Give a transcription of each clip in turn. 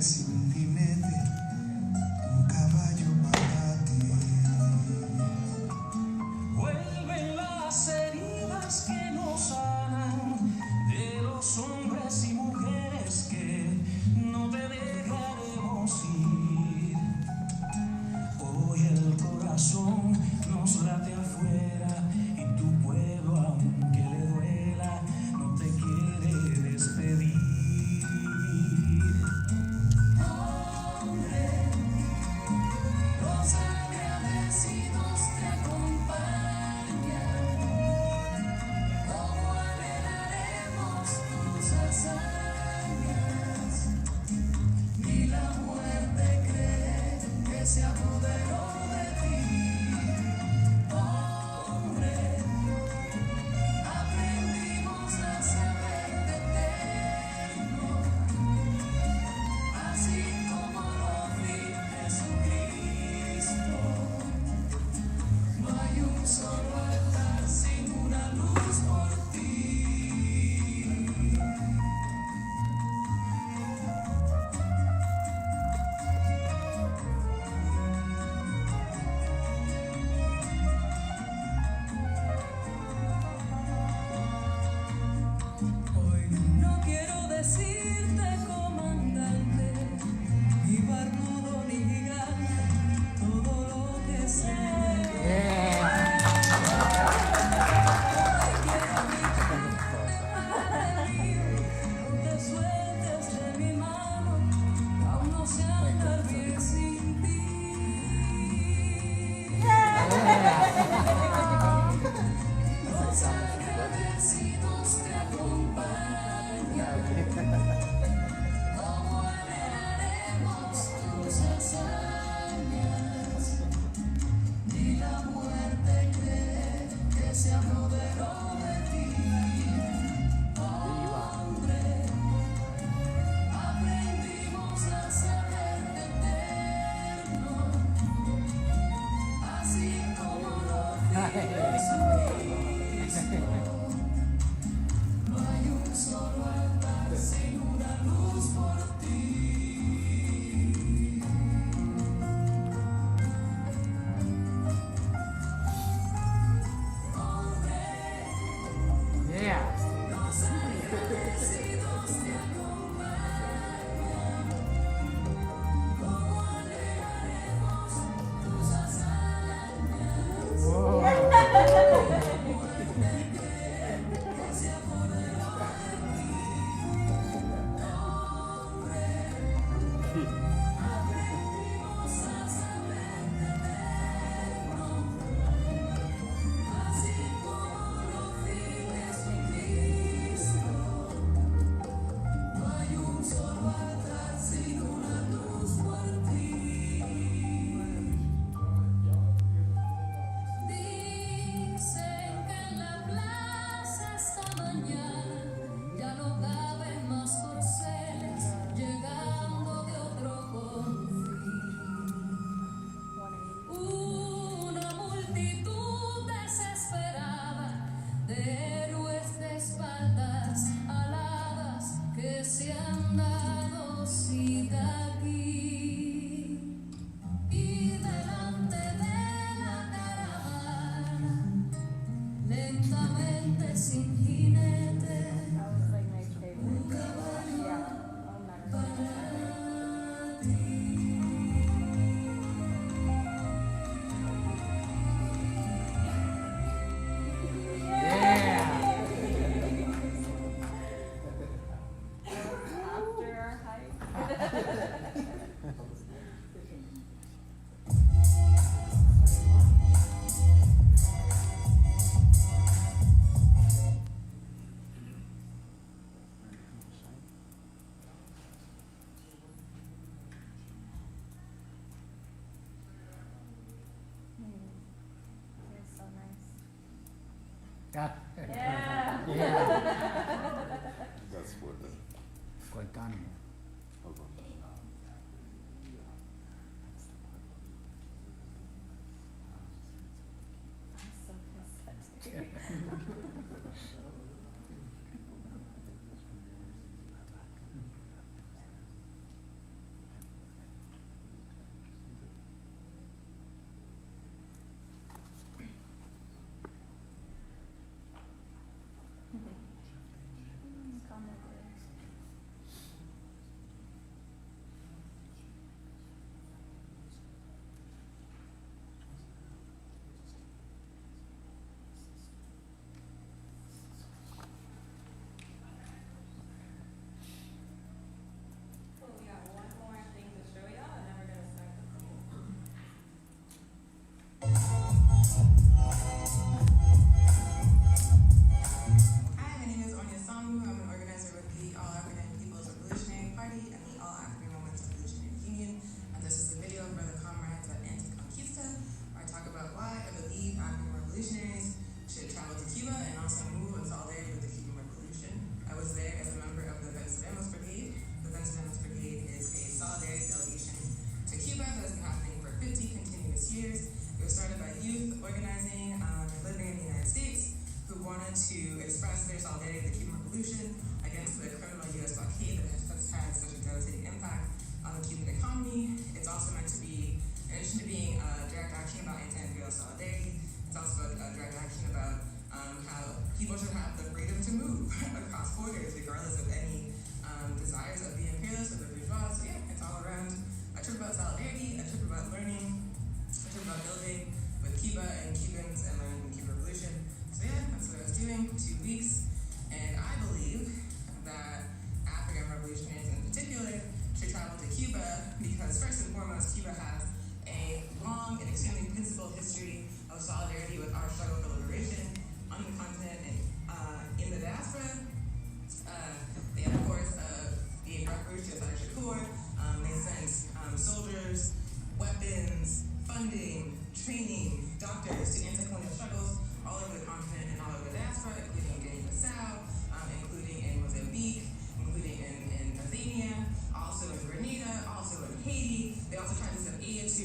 sin jinete, un caballo para ti. Vuelven las heridas que nos sanan de los hombres y mujeres que no te dejaremos ir. Hoy el corazón nos late afuera y tu pueblo, aunque le duela, no te quiere despedir. Los agradecidos te acompañan, como anhelaremos tus hazañas. Ni la muerte cree que se apoderó de ti, hombre. Aprendimos a saberte eterno, así como lo vi Jesucristo. No hay un solo altar sin una luz por ti. Hoy no quiero decirte comandante, ni barbudo ni gigante, todo lo que sé. No te sueltes de mi mano, aún no sé andar bien sin ti. Los agradecidos te acompañan, como anhelaremos tus hazañas. Ni la muerte cree que se apoderó de ti, hombre. Aprendimos a saberte eterno, así como lo fue Jesucristo. No hay un solo altar sin una luz por ti. Los agradecidos te acompañan, como anhelaremos tus hazañas. Que se apoderó de ti, hombre. Aprendimos a saberte eterno, así como lo fui Jesucristo. No hay un solo altar sin una luz por ti. Dicen que en la plaza esta mañana ya no caben más corceles llegando de otro confín. Una multitud desesperada de héroes de espaldas aladas que se han dado cita aquí. Y delante de la caravana, lentamente sin jinete, un caballo para ti. After our hike. It's so nice. Yeah. That's fuerte. Cortando. I'm so pathetic. our struggle for liberation on the continent and in the diaspora. They had, of course, gave refuge to Asada Shakur. They sent soldiers, weapons, funding, training, doctors to anti-colonial struggles all over the continent and all over the diaspora, including in Guinea-Bissau, including in Mozambique, including in Tanzania, also in Grenada, also in Haiti. They also tried to send aid to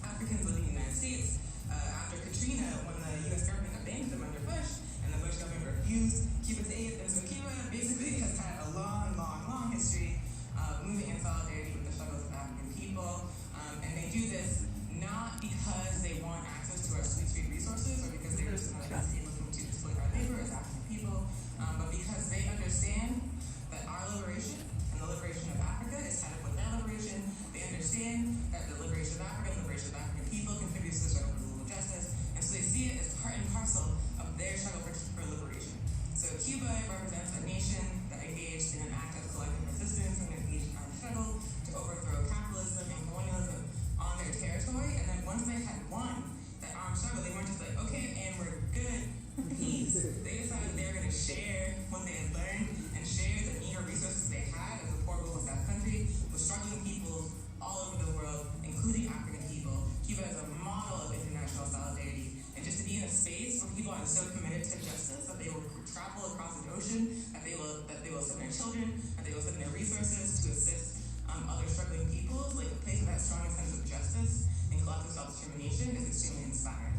Africans living in the United States. After Katrina, when the U.S. government abandoned them under Bush, and the Bush government refused Cuba's aid, and so Cuba basically has had a long history of moving in solidarity with the struggles of African people. And they do this not because they want access to our sweet resources or because they're just not able to exploit our labor as African people, but because they understand that our liberation and the liberation of Africa is tied up with their liberation. They understand that the liberation of Africa and the liberation of African people contributes to the struggle for legal justice, and so they see it as part and parcel of their struggle for liberation. So Cuba represents a nation that engaged in an act of collective resistance and engaged in our struggle to overthrow capitalism and colonialism on their territory, and then once they had won that armed struggle, they weren't just like, okay, and we're good, peace. They decided they were going to share what they had learned and share the meager resources they had as a poor global South country with struggling people all over the world, including African people. Cuba is a model of international solidarity, and just to be in a space where people are so committed to justice that they will travel across the ocean, that they will send their children, that they will send their resources to assist other struggling peoples, like a place with that strong sense of justice and collective self-determination is extremely inspiring.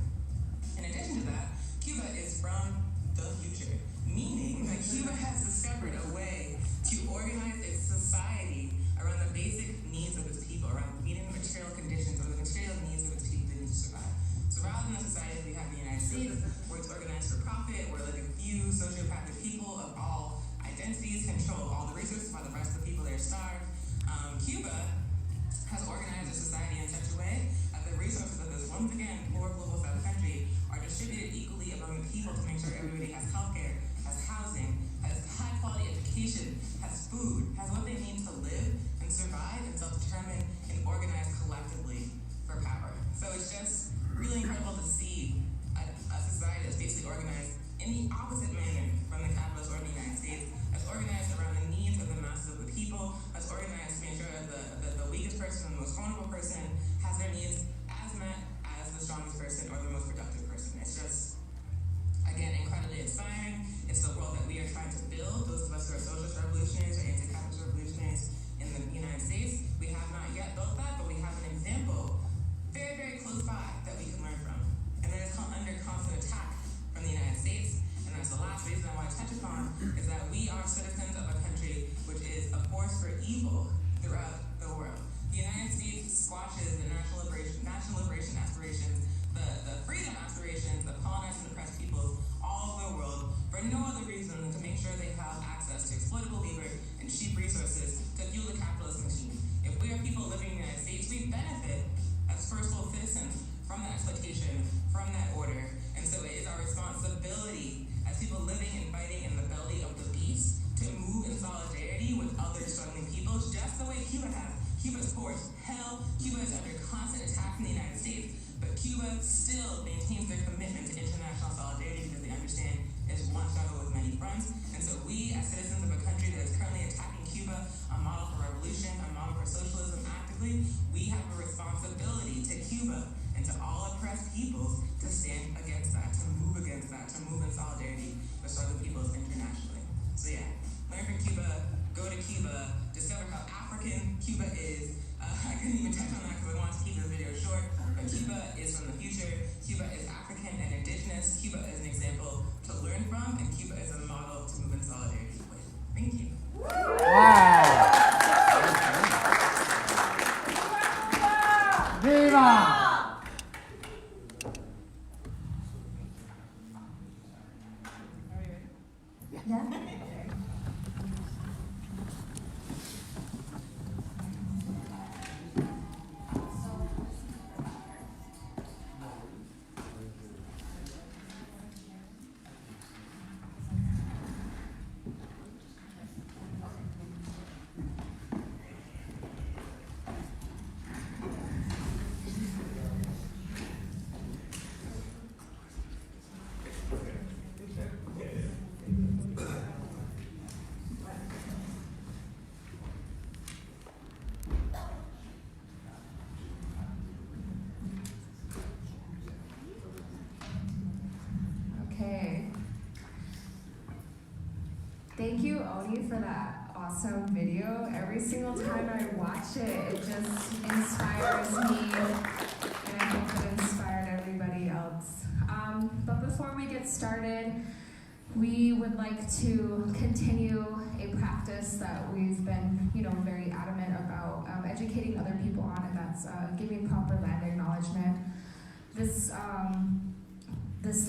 In addition to that, Cuba is from the future, meaning that Cuba has discovered a way to organize its society around the basic needs of its people, around meeting the material conditions or the material needs of its people that need to survive. So rather than the society we have in the United States, where it's organized for profit, where like a few sociopathic people of all identities control all the resources while the rest of the people there starve, Cuba has organized a society in such a way that the resources of this, once again, poor global South country are distributed equally among the people to make sure everybody has healthcare, has housing, has high quality education, has food, has what they need to live and survive and self-determine and organize collectively for power. So it's just really incredible to see a society that's basically organized in the opposite manner from the capitalist or the United States, that's organized around the needs of the masses of the people, that's organized to make sure that the weakest person, the most vulnerable person, has their needs as met as the strongest person or the most productive person. It's just, again, incredibly inspiring. It's the world that we are trying to build. Those of us who are socialist revolutionaries or anti-capitalist revolutionaries in the United States, we have not yet built that, but we have an example very, very close by that we can learn from. And that is under constant attack from the United States. And that's the last reason I want to touch upon, is that we are citizens of a country which is a force for evil throughout the world. The United States squashes the national liberation aspirations, the freedom aspirations, the colonized and oppressed peoples all over the world for no other reason than to make sure they have access to exploitable labor and cheap resources to fuel the capitalist machine. If we are people living in the United States, we benefit as first world citizens from that exploitation, from that order. And so it is our responsibility as people living and fighting in the belly of the beast to move in solidarity with other struggling peoples, just the way Cuba has. Cuba's poor as hell. Cuba is under constant attack from the United States, but Cuba still maintains their commitment to international solidarity because they understand it's one struggle with many fronts. And so we, as citizens of a country that is currently attacking Cuba, a model for revolution, a model for socialism actively, we have a responsibility to Cuba and to all oppressed peoples to stand against that, to move against that, to move in solidarity with struggling peoples internationally. So yeah, learn from Cuba, go to Cuba, discover how African Cuba is. I couldn't even touch on that because I wanted to keep this video short, but Cuba is from the future. Cuba is African and indigenous. Cuba is an example to learn from, and Cuba is a model to move in solidarity with. Thank you. Wow! Viva! you, Oni, for that awesome video. Every single time I watch it, it just inspires me, and I hope it inspired everybody else. But before we get started, we would like to continue a practice that we've been, very adamant about educating other people on, and that's giving proper land acknowledgement. This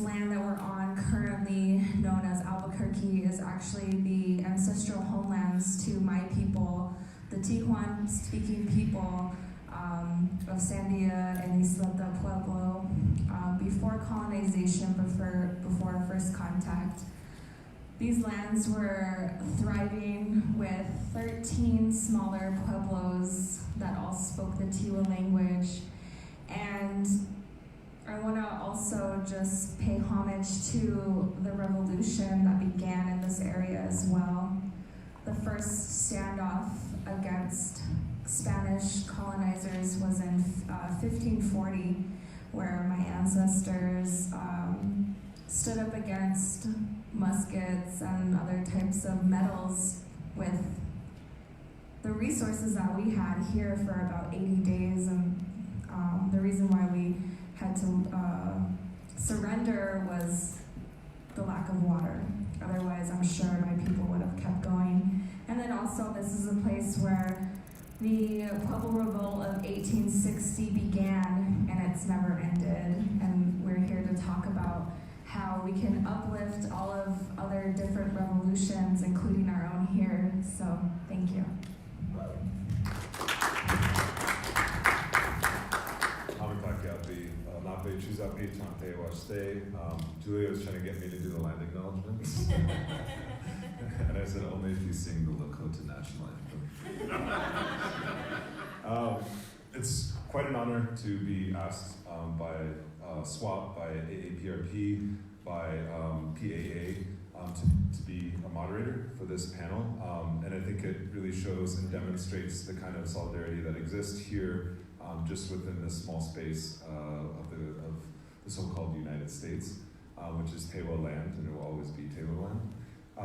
land that we're on currently, known as Albuquerque, is actually the ancestral homelands to my people, the Tijuan-speaking people of Sandia and Isla del Pueblo, before colonization, before first contact. These lands were thriving with 13 smaller pueblos that all spoke the Tiwa language. And I want to also just pay homage to the revolution that began in this area as well. The first standoff against Spanish colonizers was in 1540, where my ancestors stood up against muskets and other types of metals with the resources that we had here for about 80 days. And the reason why we had to surrender was the lack of water. Otherwise, I'm sure my people would have kept going. And then also, this is a place where the Pueblo Revolt of 1860 began, and it's never ended. And we're here to talk about how we can uplift all of other different revolutions, including our own here. So, thank you. Julia was trying to get me to do the land acknowledgements. And I said, only if you sing the Lakota national anthem. It's quite an honor to be asked by SWAP, by AAPRP, by PAA to be a moderator for this panel. And I think it really shows and demonstrates the kind of solidarity that exists here just within this small space of the so-called United States, which is Tewa land, and it will always be Tewa land.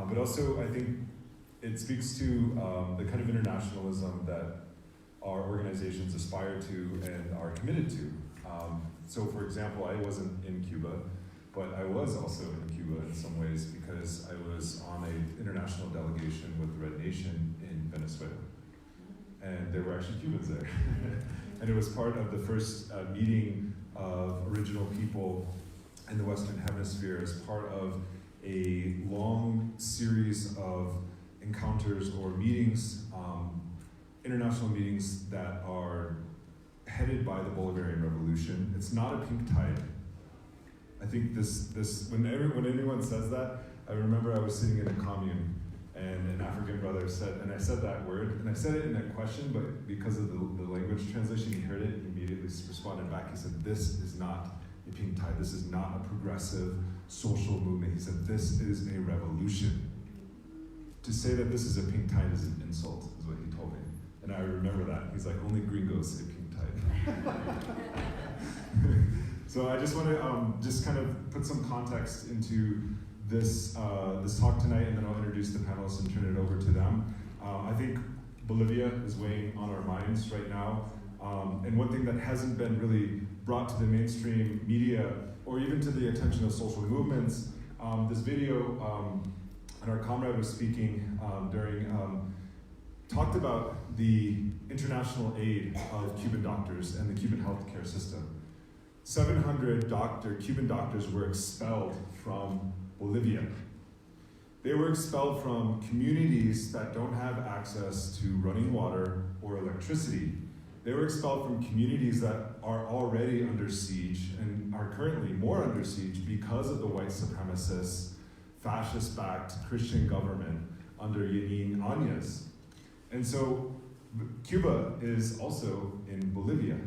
But also, I think it speaks to the kind of internationalism that our organizations aspire to and are committed to. So for example, I wasn't in Cuba, but I was also in Cuba in some ways because I was on an international delegation with the Red Nation in Venezuela. And there were actually Cubans there. And it was part of the first meeting of original people in the Western Hemisphere as part of a long series of encounters or meetings, international meetings that are headed by the Bolivarian Revolution. It's not a pink tide. I think when anyone says that, I remember I was sitting in a commune and an African brother said, and I said that word, and I said it in a question, but because of the language translation, he heard it and immediately responded back. He said, this is not a pink tide. This is not a progressive social movement. He said, this is a revolution. To say that this is a pink tide is an insult, is what he told me. And I remember that. He's like, only gringos say pink tide. So I just want to just kind of put some context into this talk tonight, and then I'll introduce the panelists and turn it over to them. I think Bolivia is weighing on our minds right now. And one thing that hasn't been really brought to the mainstream media or even to the attention of social movements, this video, and our comrade was speaking during, talked about the international aid of Cuban doctors and the Cuban healthcare system. 700 Cuban doctors were expelled from Bolivia. They were expelled from communities that don't have access to running water or electricity. They were expelled from communities that are already under siege and are currently more under siege because of the white supremacist, fascist-backed Christian government under Yanin Áñez. And so Cuba is also in Bolivia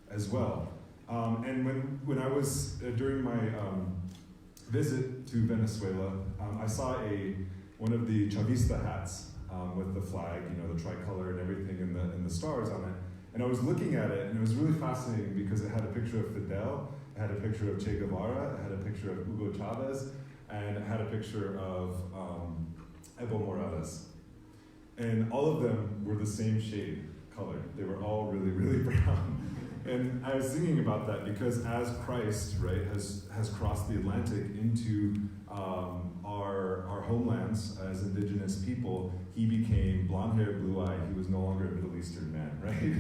as well. And when I was, during my visit to Venezuela, I saw one of the Chavista hats with the flag, the tricolor and everything and the stars on it. And I was looking at it, and it was really fascinating because it had a picture of Fidel, it had a picture of Che Guevara, it had a picture of Hugo Chavez, and it had a picture of Evo Morales. And all of them were the same shade color. They were all really, really brown. And I was thinking about that because as Christ, right, has crossed the Atlantic into our homelands as indigenous people, he became blonde-haired, blue-eyed. He was no longer a Middle Eastern man, right?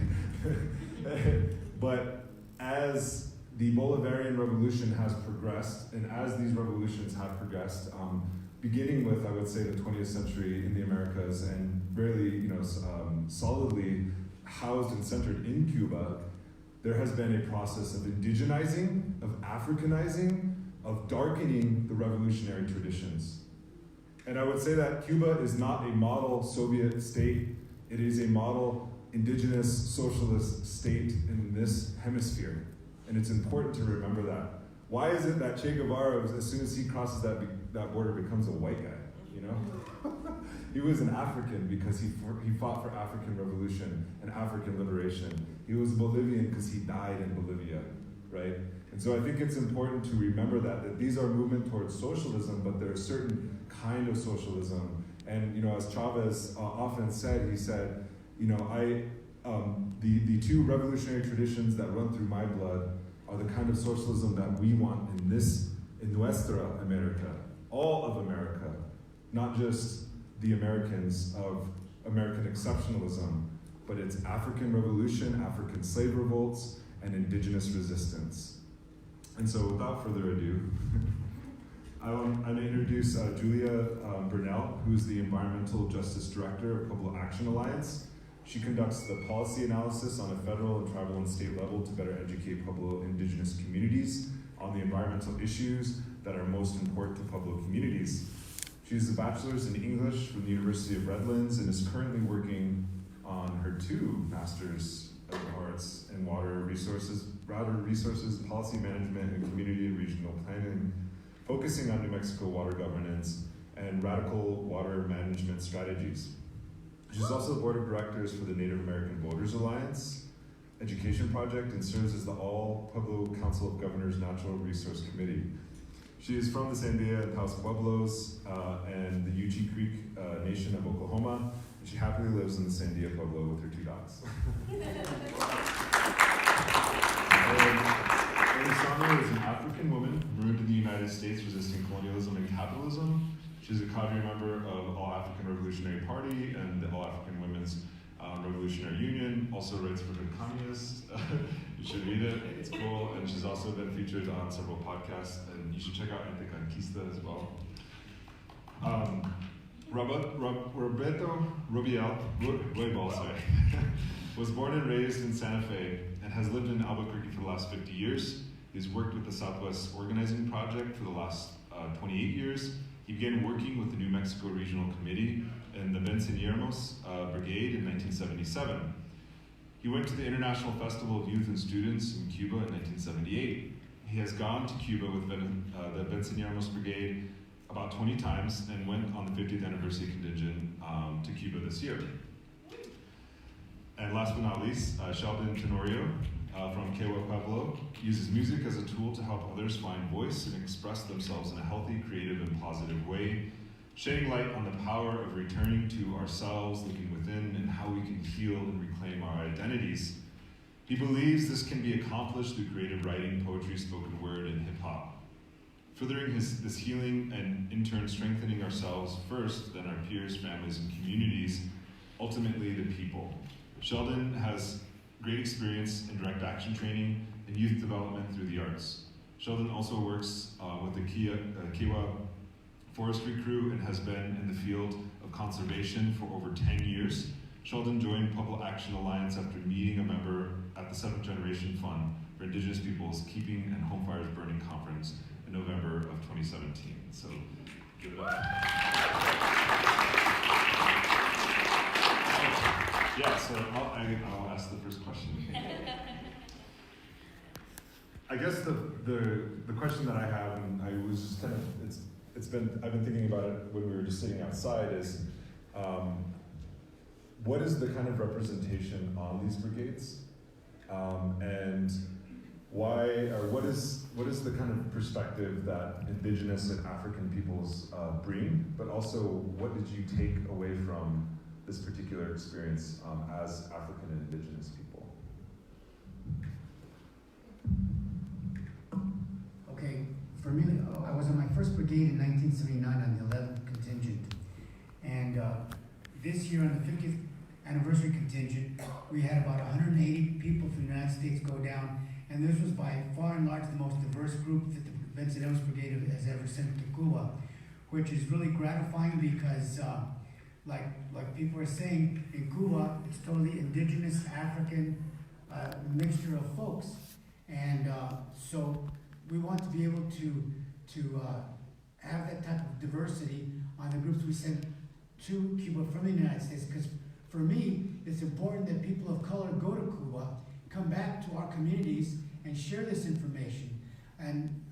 But as the Bolivarian Revolution has progressed, and as these revolutions have progressed, beginning with, I would say, the 20th century in the Americas, and really, solidly housed and centered in Cuba, there has been a process of indigenizing, of Africanizing, of darkening the revolutionary traditions. And I would say that Cuba is not a model Soviet state. It is a model indigenous socialist state in this hemisphere. And it's important to remember that. Why is it that Che Guevara, as soon as he crosses that border, becomes a white guy, you know? He was an African because he fought for African revolution and African liberation. He was Bolivian because he died in Bolivia, right? And so I think it's important to remember that these are movement towards socialism, but there are certain kind of socialism. And as Chavez often said, he said, the two revolutionary traditions that run through my blood are the kind of socialism that we want in Nuestra America, all of America, not just the Americans of American exceptionalism, but it's African revolution, African slave revolts, and indigenous resistance. And so without further ado, I'm going to introduce Julia Burnell, who's the Environmental Justice Director of Pueblo Action Alliance. She conducts the policy analysis on a federal and tribal and state level to better educate Pueblo indigenous communities on the environmental issues that are most important to Pueblo communities. She has a bachelor's in English from the University of Redlands and is currently working on her 2 Masters of Arts in water resources, policy management, and community and regional planning, focusing on New Mexico water governance and radical water management strategies. She's also the board of directors for the Native American Voters Alliance Education Project and serves as the All Pueblo Council of Governors Natural Resource Committee. She is from the Sandia and Taos Pueblos and the Yuchi Creek Nation of Oklahoma, and she happily lives in the Sandia Pueblo with her 2 dogs. Elisama is an African woman marooned in the United States resisting colonialism and capitalism. She's a cadre member of All African Revolutionary Party and the All African Women's Revolutionary Union, also writes for Good Communist. You should read it, it's cool. And she's also been featured on several podcasts, and you should check out Anticonquista as well. Roberto Roybal was born and raised in Santa Fe and has lived in Albuquerque for the last 50 years. He's worked with the Southwest Organizing Project for the last 28 years. He began working with the New Mexico Regional Committee and the Venceremos Brigade in 1977. He went to the International Festival of Youth and Students in Cuba in 1978. He has gone to Cuba with the Venceremos Brigade about 20 times and went on the 50th anniversary contingent to Cuba this year. And last but not least, Sheldon Tenorio from Kewa Pueblo uses music as a tool to help others find voice and express themselves in a healthy, creative, and positive way, shedding light on the power of returning to ourselves, looking within, and how we can heal and reclaim our identities. He believes this can be accomplished through creative writing, poetry, spoken word, and hip-hop, furthering this healing and in turn strengthening ourselves first, then our peers, families, and communities, ultimately the people. Sheldon has great experience in direct action training and youth development through the arts. Sheldon also works with the Kewa forestry crew and has been in the field of conservation for over 10 years. Sheldon joined Pueblo Action Alliance after meeting a member at the 7th Generation Fund for Indigenous Peoples Keeping and Home Fires Burning Conference in November of 2017. So, give it up. Yeah, so I'll ask the first question. I guess the question that I have, and I was just kind of, I've been thinking about it when we were just sitting outside, is what is the kind of representation on these brigades? And why, or what is the kind of perspective that indigenous and African peoples bring, but also what did you take away from this particular experience as African and indigenous people? Okay, for me, I was on my first brigade in 1979 on the 11th contingent, and this year on the 50th anniversary contingent, we had about 180 people from the United States go down, and this was by far and large the most diverse group that the Venceremos Brigade has ever sent to Cuba, which is really gratifying because, like people are saying, in Cuba, it's totally indigenous, African, mixture of folks, and so we want to be able to have that type of diversity on the groups we send to Cuba from the United States, because for me, it's important that people of color go to Cuba, come back to our communities, and share this information. And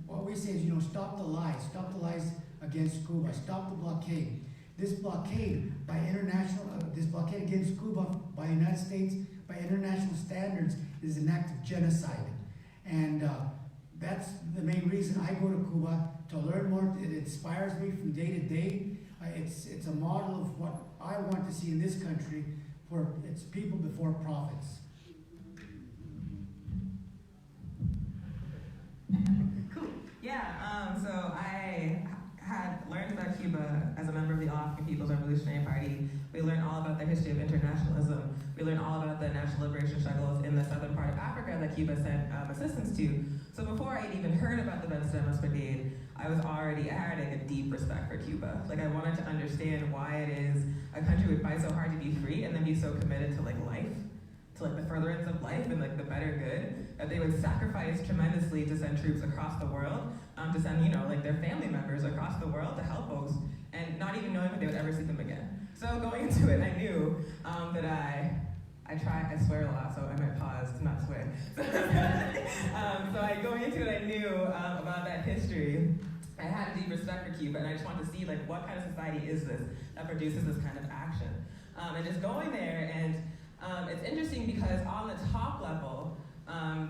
what we say is, stop the lies against Cuba, stop the blockade. This blockade against Cuba by the United States, by international standards, is an act of genocide. And that's the main reason I go to Cuba, to learn more. It inspires me from day to day. It's a model of what I want to see in this country, for it's people before profits. Cool. Yeah, so I had learned about Cuba as a member of the African People's Revolutionary Party. We learned all about the history of internationalism. We learned all about the national liberation struggles in the southern part of Africa that Cuba sent assistance to. So before I'd even heard about the Venceremos Brigade, I had a deep respect for Cuba. I wanted to understand why it is a country would fight so hard to be free and then be so committed to life, to the furtherance of life and the better good, that they would sacrifice tremendously to send troops across the world, to send their family members across the world to help folks, and not even knowing if they would ever see them again. So going into it, I knew that I swear a lot, so I might pause to not swear. Going into it, I knew about that history. I had a deep respect for Cuba, and I just wanted to see what kind of society is this that produces this kind of action. And just going there, and it's interesting because on the top level,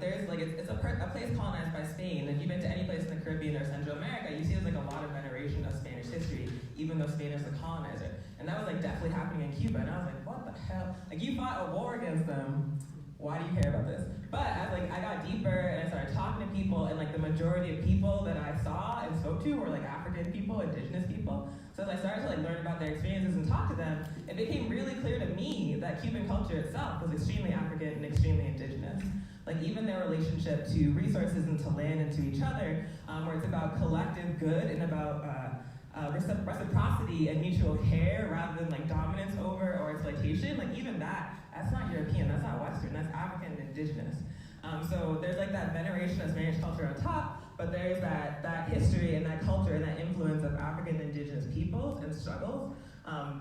there's it's a place colonized by Spain. If you've been to any place in the Caribbean or Central America, you see there's a lot of veneration of Spanish history, even though Spain is the colonizer. And that was definitely happening in Cuba. And I was what the hell? You fought a war against them. Why do you care about this? But as I got deeper and I started talking to people, and the majority of people that I saw and spoke to were African people, indigenous people. So as I started to learn about their experiences and talk to them, it became really clear to me that Cuban culture itself was extremely African and extremely indigenous. Even their relationship to resources and to land and to each other, where it's about collective good and about reciprocity and mutual care rather than dominance over or exploitation. Even that's not European, that's not Western, that's African and indigenous. So there's that veneration of Spanish culture on top, but there's that history and that culture and that influence of African and indigenous peoples and struggles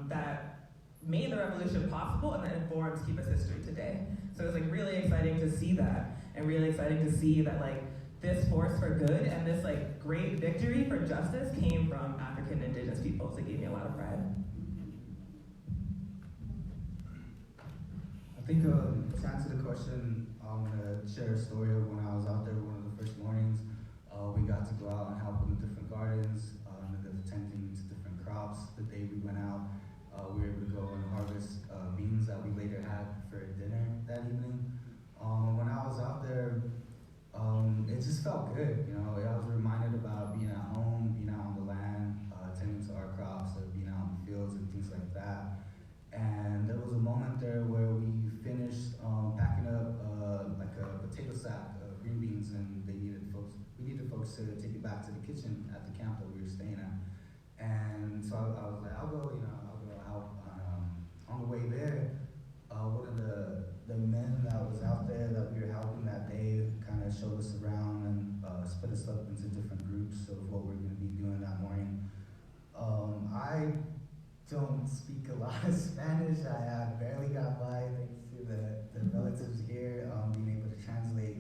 that made the revolution possible and that informs Cuba's history today. So it's really exciting to see that, and really exciting to see that this force for good and this great victory for justice came from African and indigenous peoples. It gave me a lot of pride. I think to answer the question, I'm gonna share a story of when I was out there one of the first mornings. We got to go out and help in the different gardens, tending to different crops. The day we went out, we were able to go and harvest beans that we later had for dinner that evening. When I was out there, it just felt good, I was reminded about being at home, being out on the land, tending to our crops, being out in the fields and things like that. And there was a moment there where we finished packing up a potato sack of green beans, and we needed folks to take it back to the kitchen at the camp that we were staying at. And so I was I'll go help. On the way there, one of the men that was out there that we were helping that day kind of showed us around and split us up into different groups of what we're going to be doing that morning. I don't speak a lot of Spanish. I barely got by thanks to the relatives here being able to translate.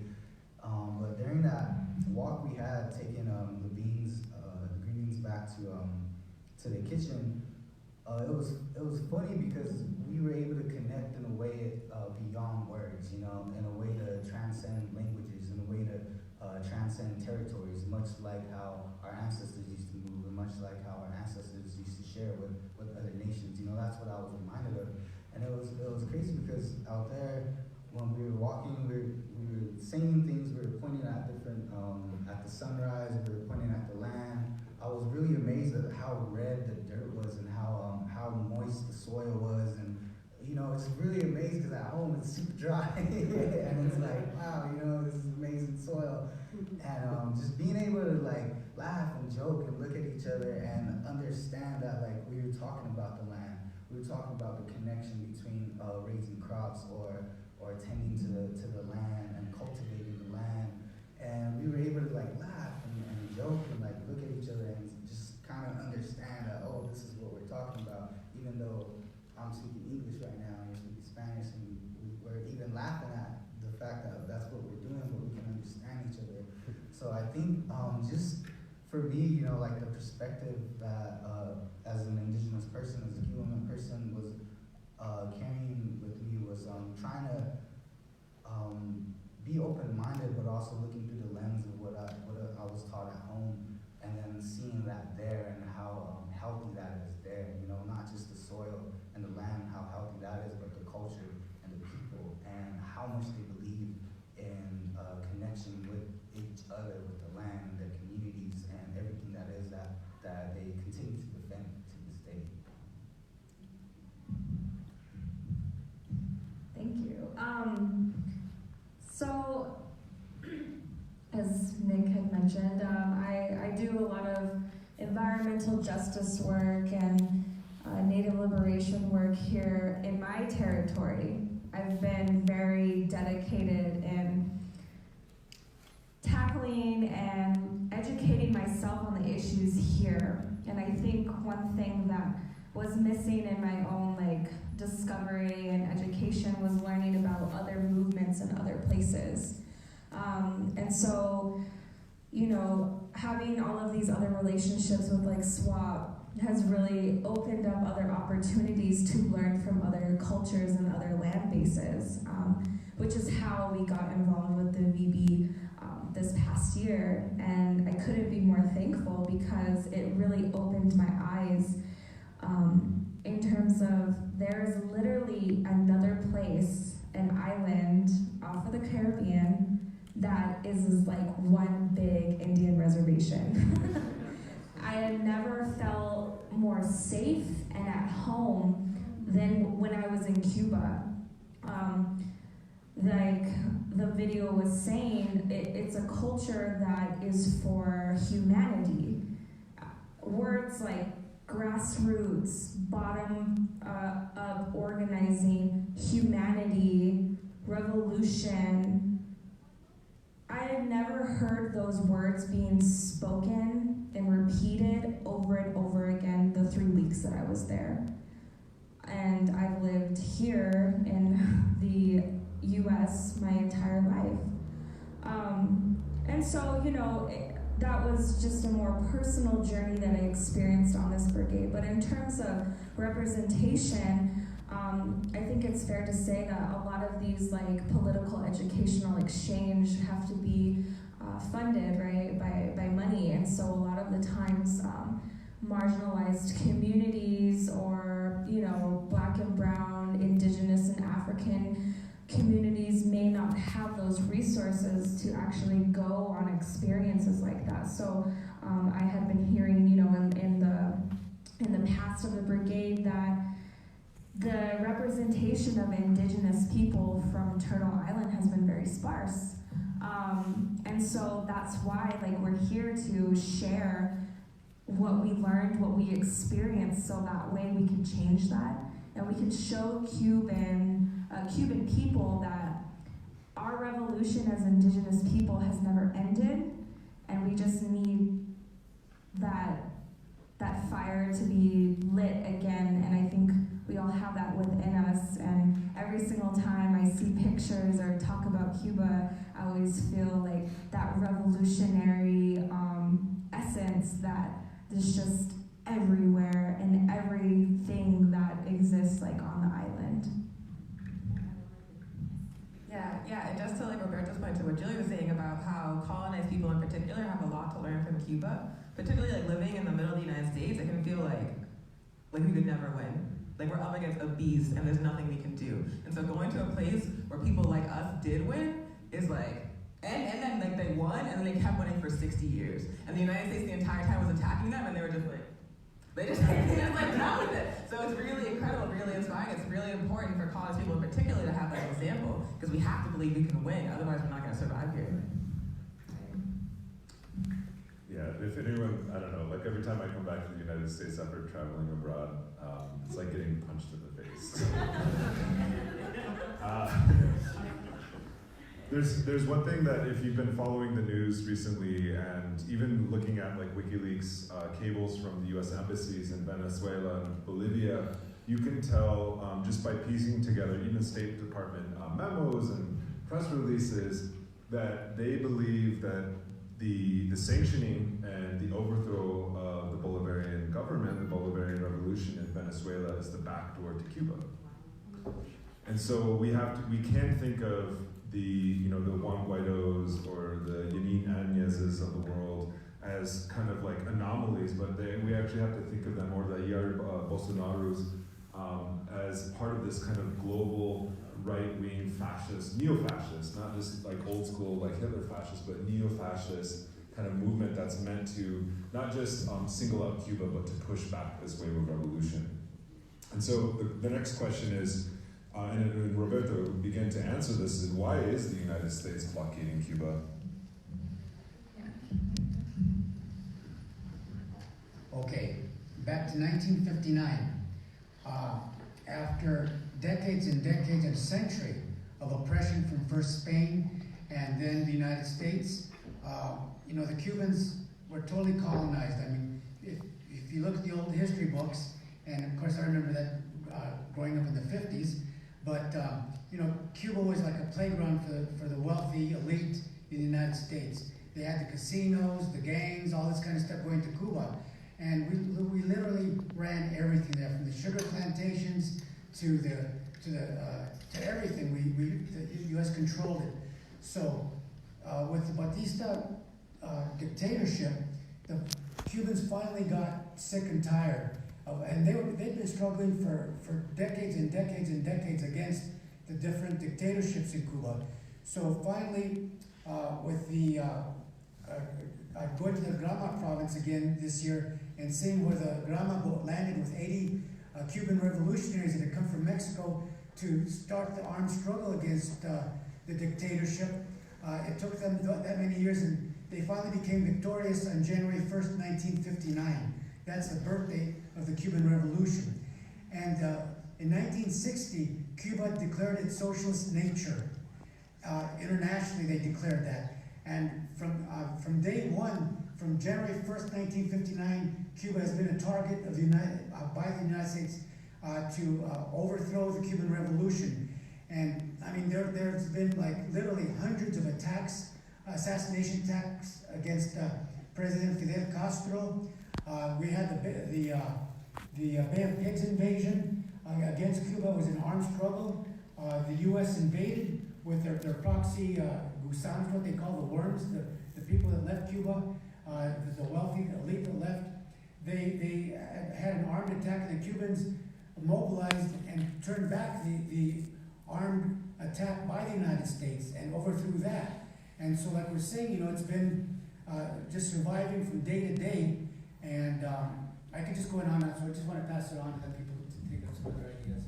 But during that walk we had, taking the green beans back to the kitchen, it was funny because we were able to connect in a way beyond words, in a way to transcend languages. transcend territories, much like how our ancestors used to move, and much like how our ancestors used to share with other nations. You know, that's what I was reminded of. And it was crazy because out there, when we were walking, we were saying things, we were pointing at different, at the sunrise, we were pointing at the land. I was really amazed at how red the dirt was and how moist the soil was. And, you know, it's really amazing because at home it's super dry. And it's like, wow, you know, this is amazing soil. And just being able to like laugh and joke and look at each other and understand that like we were talking about the land. We were talking about the connection between raising crops or tending to the land and cultivating the land. And we were able to like laugh and joke and like look at each other and just kind of understand that, oh, this is what we're talking about, even though I'm speaking English right now and you're speaking Spanish, and we're even laughing at the fact that that's what we're doing, but we can understand each other. So I think just for me, you know, like the perspective that as an indigenous person, as a Cuban person was carrying with me was trying to be open-minded, but also looking through the lens of what I was taught at home, and then seeing that there and how healthy that is there. You know, not just the soil and the land, how healthy that is, but the culture and the people and how much they believe in connection with each other, with the land and their communities and everything that is that they continue to defend to this day. Thank you. So, as Nick had mentioned, I do a lot of environmental justice work and Native liberation work here in my territory. I've been very dedicated in tackling and educating myself on the issues here. And I think one thing that was missing in my own discovery and education was learning about other movements in other places. And so, you know, having all of these other relationships with SWAP has really opened up other opportunities to learn from other cultures and other land bases, which is how we got involved with the VB this past year. And I couldn't be more thankful because it really opened my eyes in terms of there's literally another place, an island off of the Caribbean that is like one big Indian reservation. I had never felt more safe and at home than when I was in Cuba. Like the video was saying, it's a culture that is for humanity. Words like grassroots, bottom up organizing, humanity, revolution. I had never heard those words being spoken and repeated over and over again the 3 weeks that I was there. And I've lived here in the US my entire life. And so, you know, that was just a more personal journey that I experienced on this brigade. But in terms of representation, I think it's fair to say that a lot of these political educational exchange have to be funded, right, by money. And so a lot of the times marginalized communities or, you know, Black and brown, indigenous and African communities may not have those resources to actually go on experiences like that. So I had been hearing, you know, in the past of the brigade that the representation of indigenous people from Turtle Island has been very sparse. And so that's why we're here to share what we learned, what we experienced, so that way we can change that and we can show Cuban people that our revolution as indigenous people has never ended, and we just need that fire to be lit again. And I think we all have that within us, and every single time I see pictures or talk about Cuba, I always feel that revolutionary essence that is just everywhere and everything that exists on the island. Yeah, Yeah, and just to like Roberto's point to what Julie was saying about how colonized people in particular have a lot to learn from Cuba, particularly like living in the middle of the United States, it can feel like we could never win. Like we're up against a beast and there's nothing we can do. And so going to a place where people like us did win is like, and then like they won and then they kept winning for 60 years. And the United States the entire time was attacking them and they were just like, they just like down with it. So it's really incredible, really inspiring. It's really important for college people in particular to have that example because we have to believe we can win, otherwise we're not going to survive here. Yeah, if anyone, I don't know, like every time I come back to the United States after traveling abroad, it's like getting punched in the face. There's one thing that if you've been following the news recently and even looking at like WikiLeaks cables from the US embassies in Venezuela and Bolivia, you can tell just by piecing together even State Department memos and press releases that they believe that the sanctioning and the overthrow of the Bolivarian government, the Bolivarian revolution in Venezuela is the backdoor to Cuba. And so we can't think of the Juan Guaidos or the Yanin Añezes of the world as kind of like anomalies, but we actually have to think of them, or the Jair Bolsonaros, as part of this kind of global right-wing fascist, neo-fascist, not just like old school like Hitler fascist, but neo-fascist kind of movement that's meant to not just single out Cuba, but to push back this wave of revolution. And so the next question is, and Roberto began to answer this, is why is the United States blockading Cuba? Okay, back to 1959. After decades and decades and a century of oppression from first Spain and then the United States, the Cubans were totally colonized. I mean, if you look at the old history books, and of course I remember that growing up in the 50s, but Cuba was like a playground for the wealthy elite in the United States. They had the casinos, the gangs, all this kind of stuff going to Cuba. And we literally ran everything there, from the sugar plantations to everything. The U.S. controlled it. So with the Batista dictatorship, the Cubans finally got sick and tired of, and they'd been struggling for decades and decades and decades against the different dictatorships in Cuba. So finally, with the going to the Granma province again this year and seeing where the Granma boat landed with 80 Cuban revolutionaries that had come from Mexico to start the armed struggle against the dictatorship. It took them that many years, and they finally became victorious on January 1st, 1959. That's the birthday of the Cuban Revolution. And in 1960, Cuba declared its socialist nature. Internationally, they declared that. And from day one, from January 1st, 1959, Cuba has been a target of by the United States to overthrow the Cuban Revolution. And I mean, there's been like literally hundreds of attacks, assassination attacks against President Fidel Castro. We had the Bay of Pigs invasion against Cuba. It was an armed struggle. The U.S. invaded with their proxy gusanos, what they call the worms, the people that left Cuba, the wealthy elite that left. They had an armed attack, and the Cubans mobilized and turned back the armed attack by the United States and overthrew that. And so like we're saying, it's been just surviving from day to day. And I could just go on and on, so I just want to pass it on to let people think of some other ideas.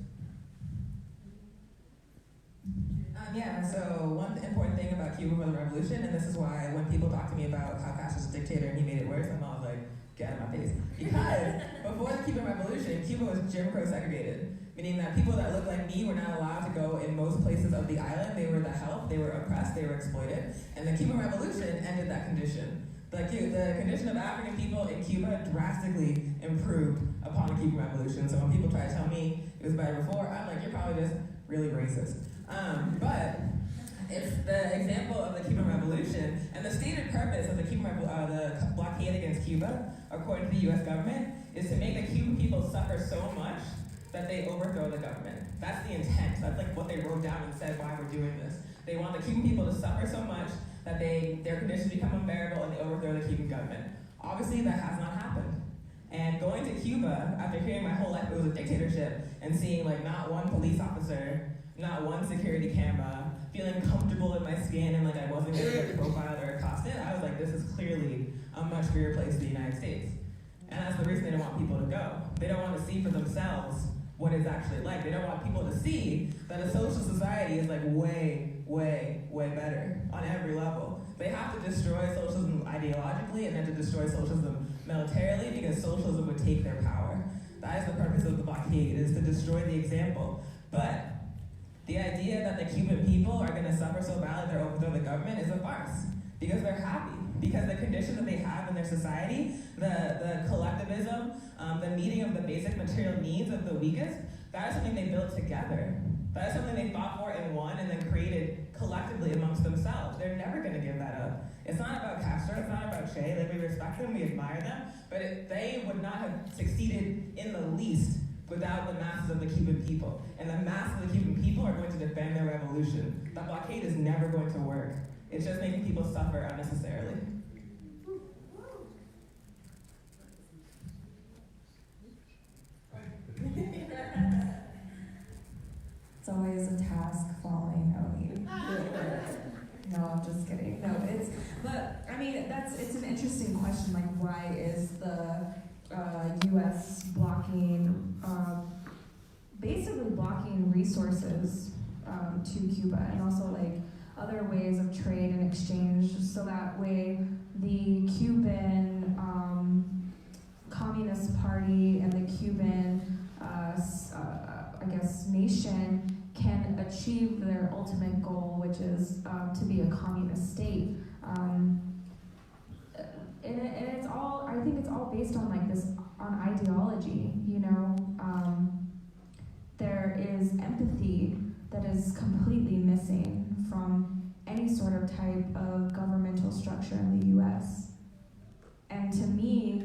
So one important thing about Cuba for the revolution, and this is why when people talk to me about how Castro's a dictator and he made it worse, I'm always like, get out of my face. Because before the Cuban Revolution, Cuba was Jim Crow segregated, meaning that people that looked like me were not allowed to go in most places of the island. They were the help, they were oppressed, they were exploited. And the Cuban Revolution ended that condition. The condition of African people in Cuba drastically improved upon the Cuban Revolution. So when people try to tell me it was better before, I'm like, you're probably just really racist. But it's the example of the Cuban Revolution, and the stated purpose of the the blockade against Cuba, according to the U.S. government, is to make the Cuban people suffer so much that they overthrow the government. That's the intent. That's like what they wrote down and said why we're doing this. They want the Cuban people to suffer so much that their conditions become unbearable and they overthrow the Cuban government. Obviously, that has not happened. And going to Cuba, after hearing my whole life it was a dictatorship, and seeing like not one police officer, not one security camera, feeling comfortable in my skin and like I wasn't gonna get profiled or accosted, I was like, this is clearly a much bigger place than the United States. And that's the reason they don't want people to go. They don't want to see for themselves what it's actually like. They don't want people to see that a social society is like way, way, way better on every level. They have to destroy socialism ideologically and then to destroy socialism militarily because socialism would take their power. That is the purpose of the blockade, is to destroy the example. But the idea that the Cuban people are going to suffer so badly they're overthrow the government is a farce because they're happy. Because the conditions that they have in their society, the collectivism, the meeting of the basic material needs of the weakest, that is something they built together. That is something they fought for and won and then created collectively amongst themselves. They're never going to give that up. It's not about Castro, it's not about Che. Like, we respect them, we admire them, but they would not have succeeded in the least without the masses of the Cuban people. And the masses of the Cuban people are going to defend their revolution. The blockade is never going to work. It's just making people suffer unnecessarily. It's always a task following Oni. No, I'm just kidding. No, but I mean, it's an interesting question. Like, why is the U.S. basically blocking resources to Cuba, and also like other ways of trade and exchange, so that way the Cuban Communist Party and the Cuban nation can achieve their ultimate goal, which is to be a communist state. And it's all, I think it's all based on like this, on ideology, you know? There is empathy that is completely missing from any sort of type of governmental structure in the US. And to me,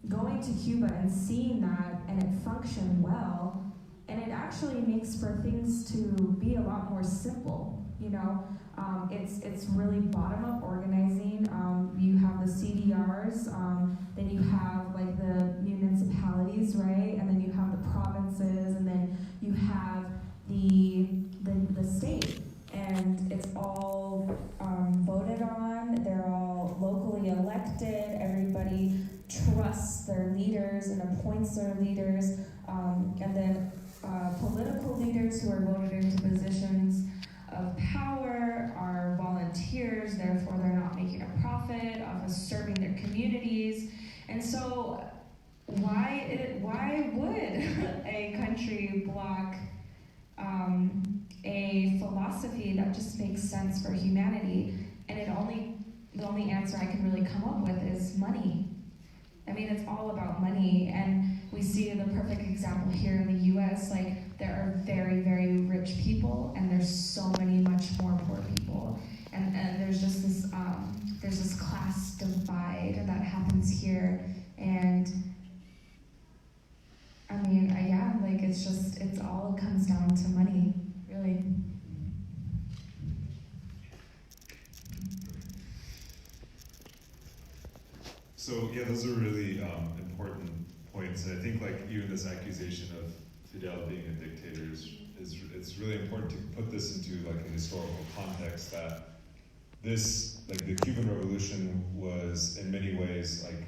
going to Cuba and seeing that and it function well, and it actually makes for things to be a lot more simple, you know? It's really bottom-up organizing. You have the CDRs, then you have like the municipalities, right? And then you have the provinces, and then you have the state. And it's all voted on, they're all locally elected, everybody trusts their leaders and appoints their leaders, and then political leaders who are voted into positions of power are volunteers, therefore they're not making a profit off of serving their communities. And so why would a country block a philosophy that just makes sense for humanity? And the only answer I can really come up with is money. I mean, it's all about money, and we see the perfect example here in the US, like there are very, very rich people, and there's so many much more poor people. And there's just this class divide that happens here, and I mean, yeah, like it's all comes down to money, really. So yeah, those are really important points, and I think like even this accusation of Fidel being a dictator is it's really important to put this into like a historical context, that this, like the Cuban Revolution was in many ways like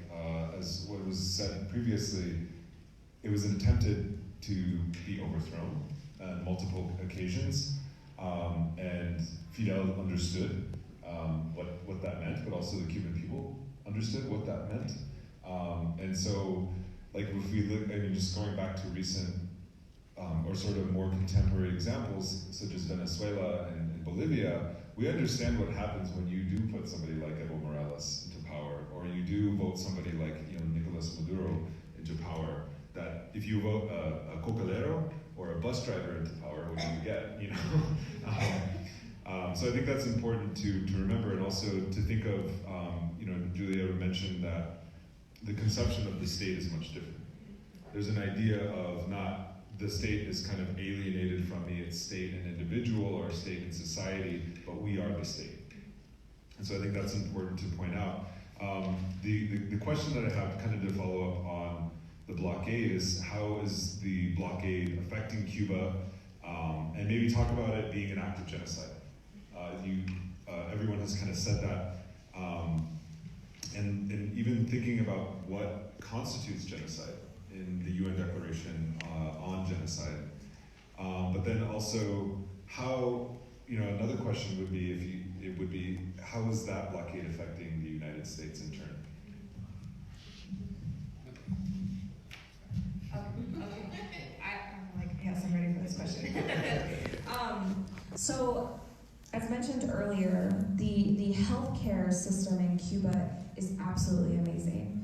as what was said previously, it was attempted to be overthrown on multiple occasions, and Fidel understood what that meant, but also the Cuban people understood what that meant. And so, like if we look, I mean, just going back to recent or sort of more contemporary examples, such as Venezuela and Bolivia, we understand what happens when you do put somebody like Evo Morales into power, or you do vote somebody like Nicolas Maduro into power. That if you vote a cocalero or a bus driver into power, what do you get? So I think that's important to remember, and also to think of, Julia mentioned that the conception of the state is much different. There's an idea of not the state is kind of alienated from me. It's state and individual, or state and society, but we are the state. And so I think that's important to point out. The question that I have kind of to follow up on the blockade is, how is the blockade affecting Cuba? And maybe talk about it being an act of genocide. Everyone has kind of said that. And even thinking about what constitutes genocide in the UN Declaration on Genocide. But then also, how, another question would be, how is that blockade affecting the United States in turn? Yes, I'm ready for this question. So, as mentioned earlier, the healthcare system in Cuba is absolutely amazing.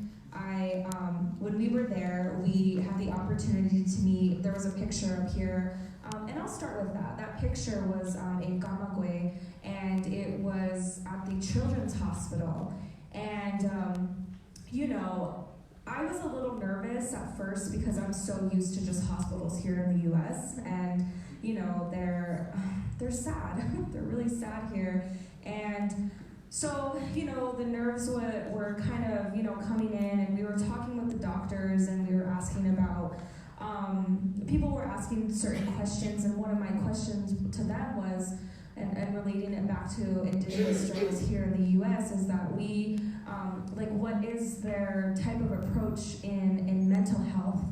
When we were there, we had the opportunity to meet. There was a picture up here, and I'll start with that. That picture was in Camagüey, and it was at the Children's Hospital. And I was a little nervous at first because I'm so used to just hospitals here in the U.S. and they're sad. They're really sad here, and so the nerves were kind of coming in, and we were talking with the doctors, and we were asking about. People were asking certain questions, and one of my questions to them was, and relating it back to indigenous struggles here in the U.S., is that we, what is their type of approach in mental health?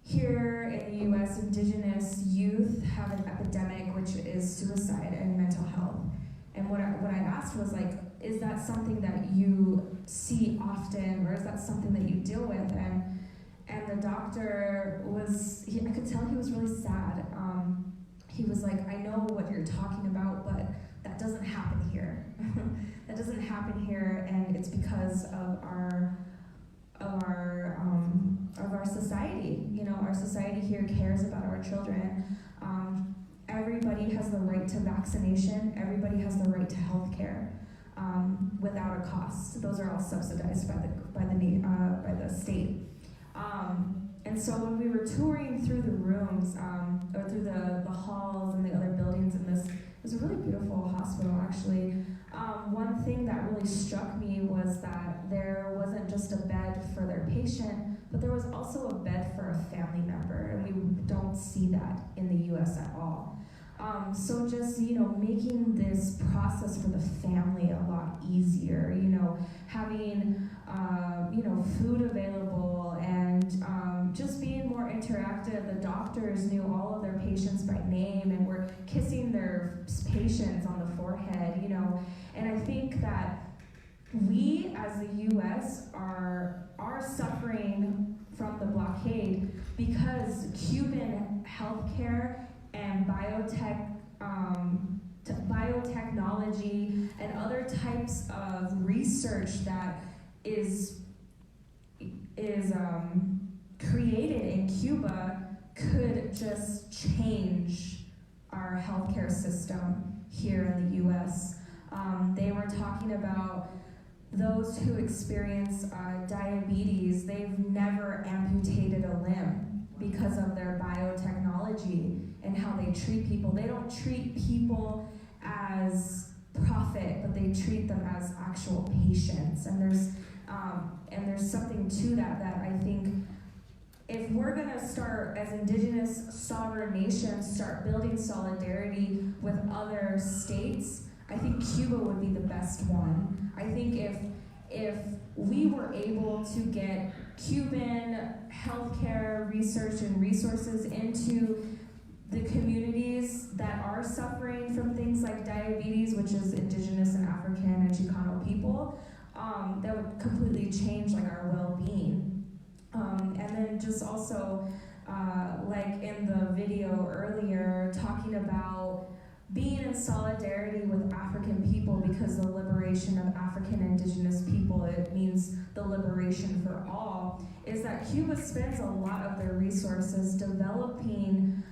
Here in the U.S., indigenous youth have an epidemic, which is suicide and mental health. And what I asked was, is that something that you see often, or is that something that you deal with? And the doctor I could tell he was really sad. He was like, I know what you're talking about, but that doesn't happen here. That doesn't happen here, and it's because of our society. Our society here cares about our children. Everybody has the right to vaccination. Everybody has the right to health care without a cost. Those are all subsidized by the state. And so when we were touring through the rooms, or through the halls and the other buildings in this, it was a really beautiful hospital, actually. One thing that really struck me was that there wasn't just a bed for their patient, but there was also a bed for a family member, and we don't see that in the U.S. at all. So just, making this process for the family a lot easier, having, food available, and just being more interactive. The doctors knew all of their patients by name and were kissing their patients on the forehead, And I think that we, as the U.S., are suffering from the blockade because Cuban healthcare and biotechnology and other types of research that is created in Cuba could just change our healthcare system here in the U.S. They were talking about those who experience diabetes. They've never amputated a limb because of their biotechnology and how they treat people. They don't treat people as profit, but they treat them as actual patients. And there's something to that I think if we're gonna start, as indigenous sovereign nations, start building solidarity with other states, I think Cuba would be the best one. I think if we were able to get Cuban healthcare research and resources into the communities that are suffering from things like diabetes, which is indigenous and African and Chicano people, that would completely change our well-being. And then just also, like in the video earlier, talking about being in solidarity with African people, because the liberation of African indigenous people, it means the liberation for all, is that Cuba spends a lot of their resources developing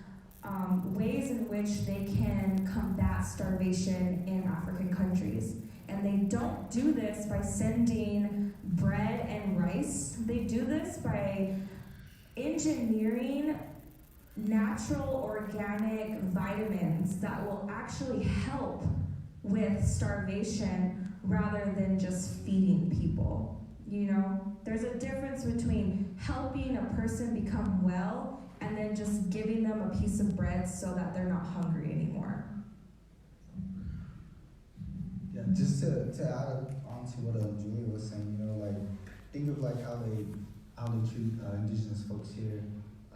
ways in which they can combat starvation in African countries. And they don't do this by sending bread and rice. They do this by engineering natural organic vitamins that will actually help with starvation rather than just feeding people. You know, there's a difference between helping a person become well and then just giving them a piece of bread so that they're not hungry anymore. Yeah, just to add on to what Julia was saying, you know, like think of like how they treat indigenous folks here.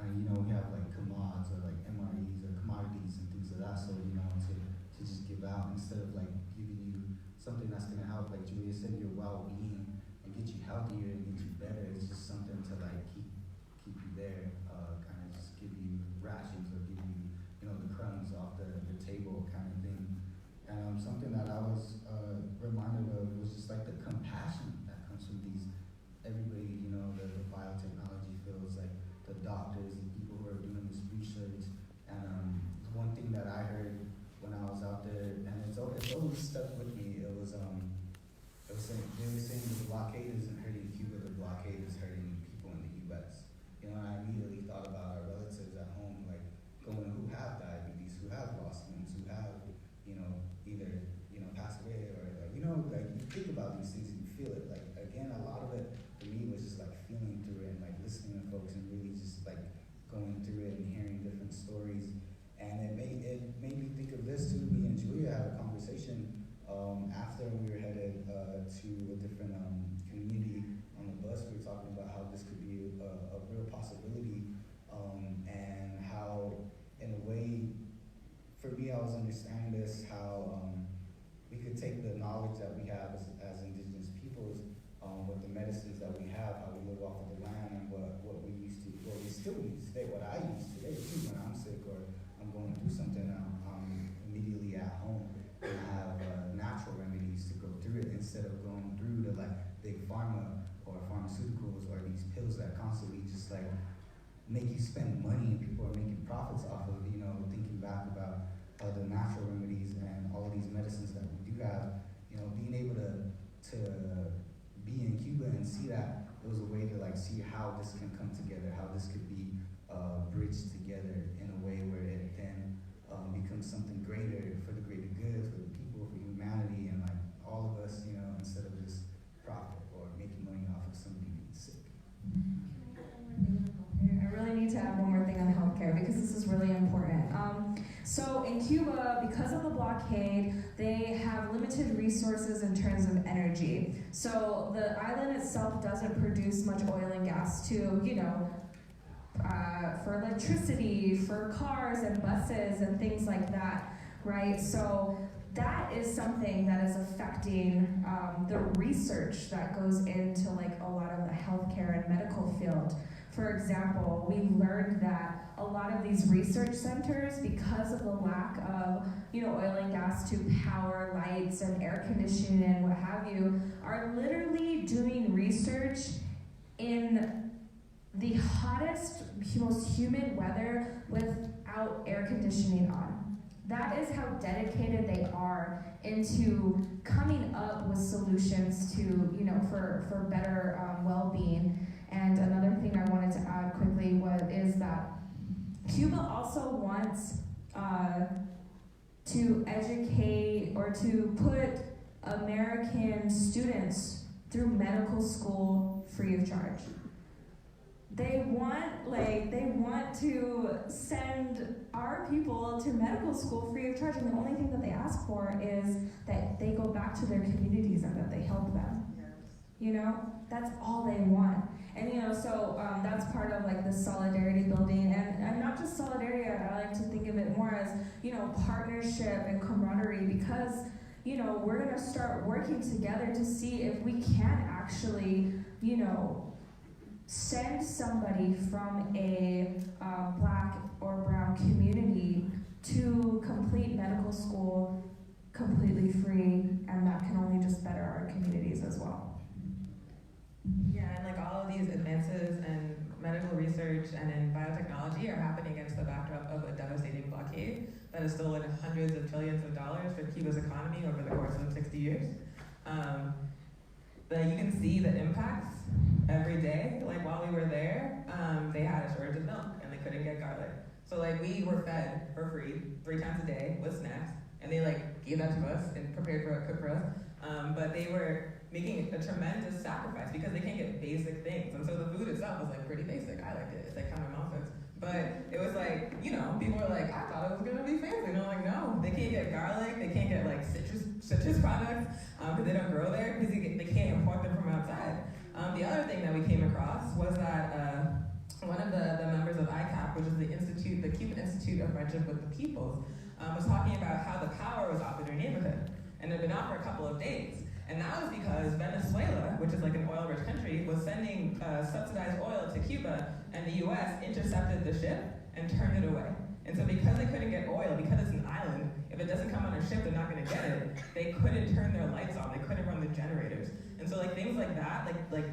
You know, we have like commodities or like MREs or commodities and things of that sort, you know, to just give out instead of like giving you something that's gonna help, like Julia said, your well-being and get you healthier and get you better. It's just something to like keep you there, kind of just give you rations or give you, you know, the crumbs off the table kind of thing. And something that I was reminded of was just like the compassion that comes from these, everybody, you know, the biotechnology fields, like the doctors and people who are doing this research. And one thing that I heard when I was out there, and it's always stuck with me, they were saying the blockade isn't hurting Cuba, the blockade is hurting people in the U.S. You know, and I immediately thought about our relatives at home, like going who have diabetes, who have lost limbs, who have, you know, either, you know, passed away or like, you know, like you think about these things and you feel it. Like again, a lot of it for me was just like feeling through it and like listening to folks and really just like going through it and hearing different stories. And it made me think of this too. Me and Julia had a conversation after we were headed to a different community on the bus. We were talking about how this could be a real possibility, and how, in a way, for me, I was understanding this, how we could take the knowledge that we have as indigenous peoples, with the medicines that we have, how we live off of the land, and what we still use today, what I use today too when I'm sick or I'm going through something, I'm immediately at home and have natural remedies to go through it instead of going through the like big pharma or pharmaceuticals or these pills that constantly just like make you spend money and people are making profits off of, you know, thinking back about the natural remedies and all of these medicines that we do have, you know, being able to be in Cuba and see that it was a way to like see how this can come together, how this could be bridged together in a way where it then becomes something greater for the greater good, for the people, for humanity, and like all of us, you know, instead of just profit or making money off of somebody being sick. I really need to add one more thing on healthcare because this is really important. So in Cuba, because of the blockade, they have limited resources in terms of energy. So the island itself doesn't produce much oil and gas to, you know, for electricity, for cars and buses and things like that, right? So that is something that is affecting the research that goes into like a lot of the healthcare and medical field. For example, we learned that a lot of these research centers, because of the lack of, you know, oil and gas to power lights and air conditioning and what have you, are literally doing research in the hottest, most humid weather without air conditioning on. That is how dedicated they are into coming up with solutions to, you know, for better well-being. And another thing I wanted to add quickly is that Cuba also wants to educate or to put American students through medical school free of charge. They want to send our people to medical school free of charge, and the only thing that they ask for is that they go back to their communities and that they help them. Yes. You know, that's all they want. And you know, so that's part of like the solidarity building, and not just solidarity. I like to think of it more as, you know, partnership and camaraderie, because, you know, we're gonna start working together to see if we can actually, you know, send somebody from a black or brown community to complete medical school completely free, and that can only just better our communities as well. Yeah, and like all of these advances in medical research and in biotechnology are happening against the backdrop of a devastating blockade that has stolen hundreds of trillions of dollars for Cuba's economy over the course of 60 years. That you can see the impacts every day. Like while we were there, they had a shortage of milk and they couldn't get garlic. So like we were fed for free 3 times a day with snacks, and they like gave that to us and prepared for cooked for us. But they were making a tremendous sacrifice because they can't get basic things, and so the food itself was like pretty basic. I liked it. It's like kind of mouth fix. But it was like, you know, people were like, I thought it was gonna be fancy. And I'm like, no, they can't get garlic, they can't get like citrus products because they don't grow there because they can't import them from outside. The other thing that we came across was that one of the members of ICAP, which is the Cuban Institute of Friendship with the Peoples, was talking about how the power was off in their neighborhood, and it had been off for a couple of days. And that was because Venezuela, which is like an oil-rich country, was sending subsidized oil to Cuba, and the U.S. intercepted the ship and turned it away. And so because they couldn't get oil, because it's an island, if it doesn't come on a ship, they're not going to get it. They couldn't turn their lights on. They couldn't run the generators. And so like things like that, like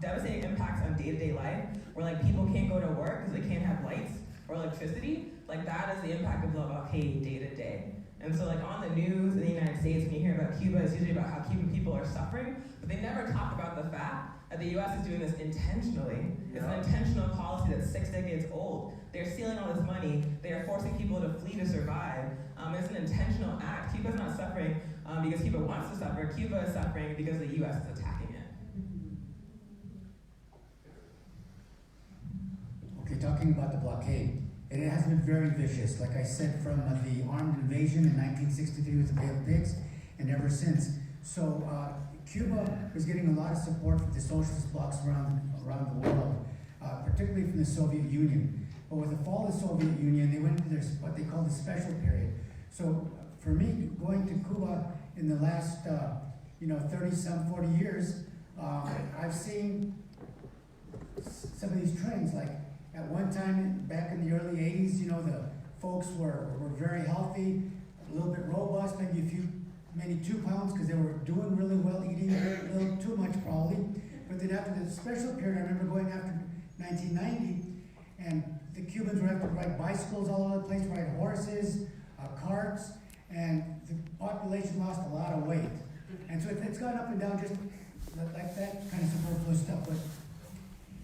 devastating impacts on day-to-day life, where like people can't go to work because they can't have lights or electricity, like that is the impact of the blockade day-to-day. And so like on the news in the United States, when you hear about Cuba, it's usually about how Cuban people are suffering, but they never talk about the fact that the U.S. is doing this intentionally. It's an intentional policy that's 6 decades old. They're stealing all this money. They are forcing people to flee to survive. It's an intentional act. Cuba's not suffering because Cuba wants to suffer. Cuba is suffering because the U.S. is attacking it. Okay, talking about the blockade, it has been very vicious. Like I said, from the armed invasion in 1963 with the Bay of Pigs, and ever since. So Cuba was getting a lot of support from the socialist blocs around the world, particularly from the Soviet Union. But with the fall of the Soviet Union, they went into what they call the special period. So for me, going to Cuba in the last 30-some, 40 years, I've seen some of these trends. Like at one time, back in the early 80s, the folks were very healthy, a little bit robust, maybe 2 pounds, because they were doing really well, eating a little too much probably. But then after the special period, I remember going after 1990, and the Cubans were having to ride bicycles all over the place, ride horses, carts, and the population lost a lot of weight. And so it's gone up and down just like that kind of superfluous stuff. But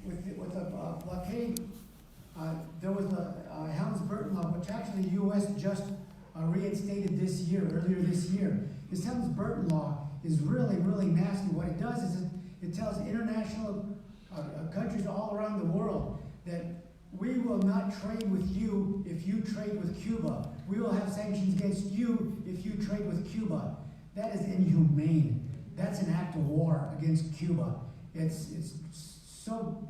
with the blockade, there was the Helms-Burton law, which actually the U.S. just reinstated earlier this year. This Helms-Burton law is really, really nasty. What it does is it tells international countries all around the world that we will not trade with you if you trade with Cuba. We will have sanctions against you if you trade with Cuba. That is inhumane. That's an act of war against Cuba. It's so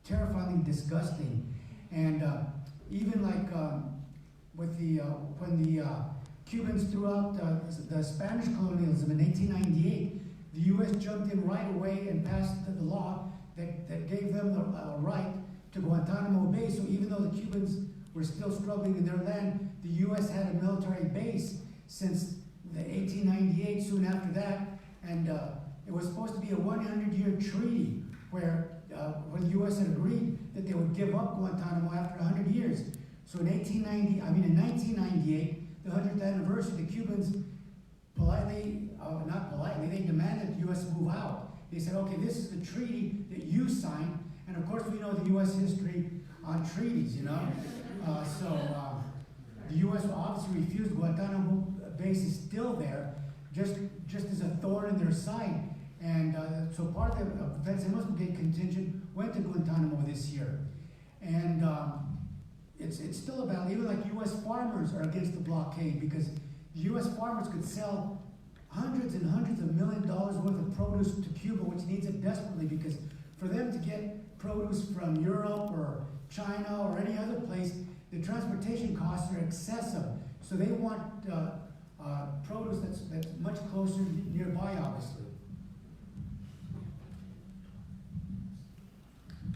terrifyingly disgusting. And even like with when the Cubans threw out the Spanish colonialism in 1898, the U.S. jumped in right away and passed the law that gave them the right to Guantanamo Bay. So even though the Cubans were still struggling in their land, the U.S. had a military base since the 1898, soon after that, and it was supposed to be a 100-year treaty where when the U.S. had agreed that they would give up Guantanamo after 100 years. So in 1998, the 100th anniversary, the Cubans they demanded the U.S. move out. They said, okay, this is the treaty that you signed, and of course we know the U.S. history on treaties, So the U.S. obviously refused. Guantanamo base is still there, just as a thorn in their side. And so part of the Venceremos Brigade contingent went to Guantanamo this year. And it's still a battle. Even like U.S. farmers are against the blockade because the U.S. farmers could sell hundreds and hundreds of $1 million worth of produce to Cuba, which needs it desperately, because for them to get produce from Europe or China or any other place, the transportation costs are excessive. So they want produce that's much closer nearby, obviously.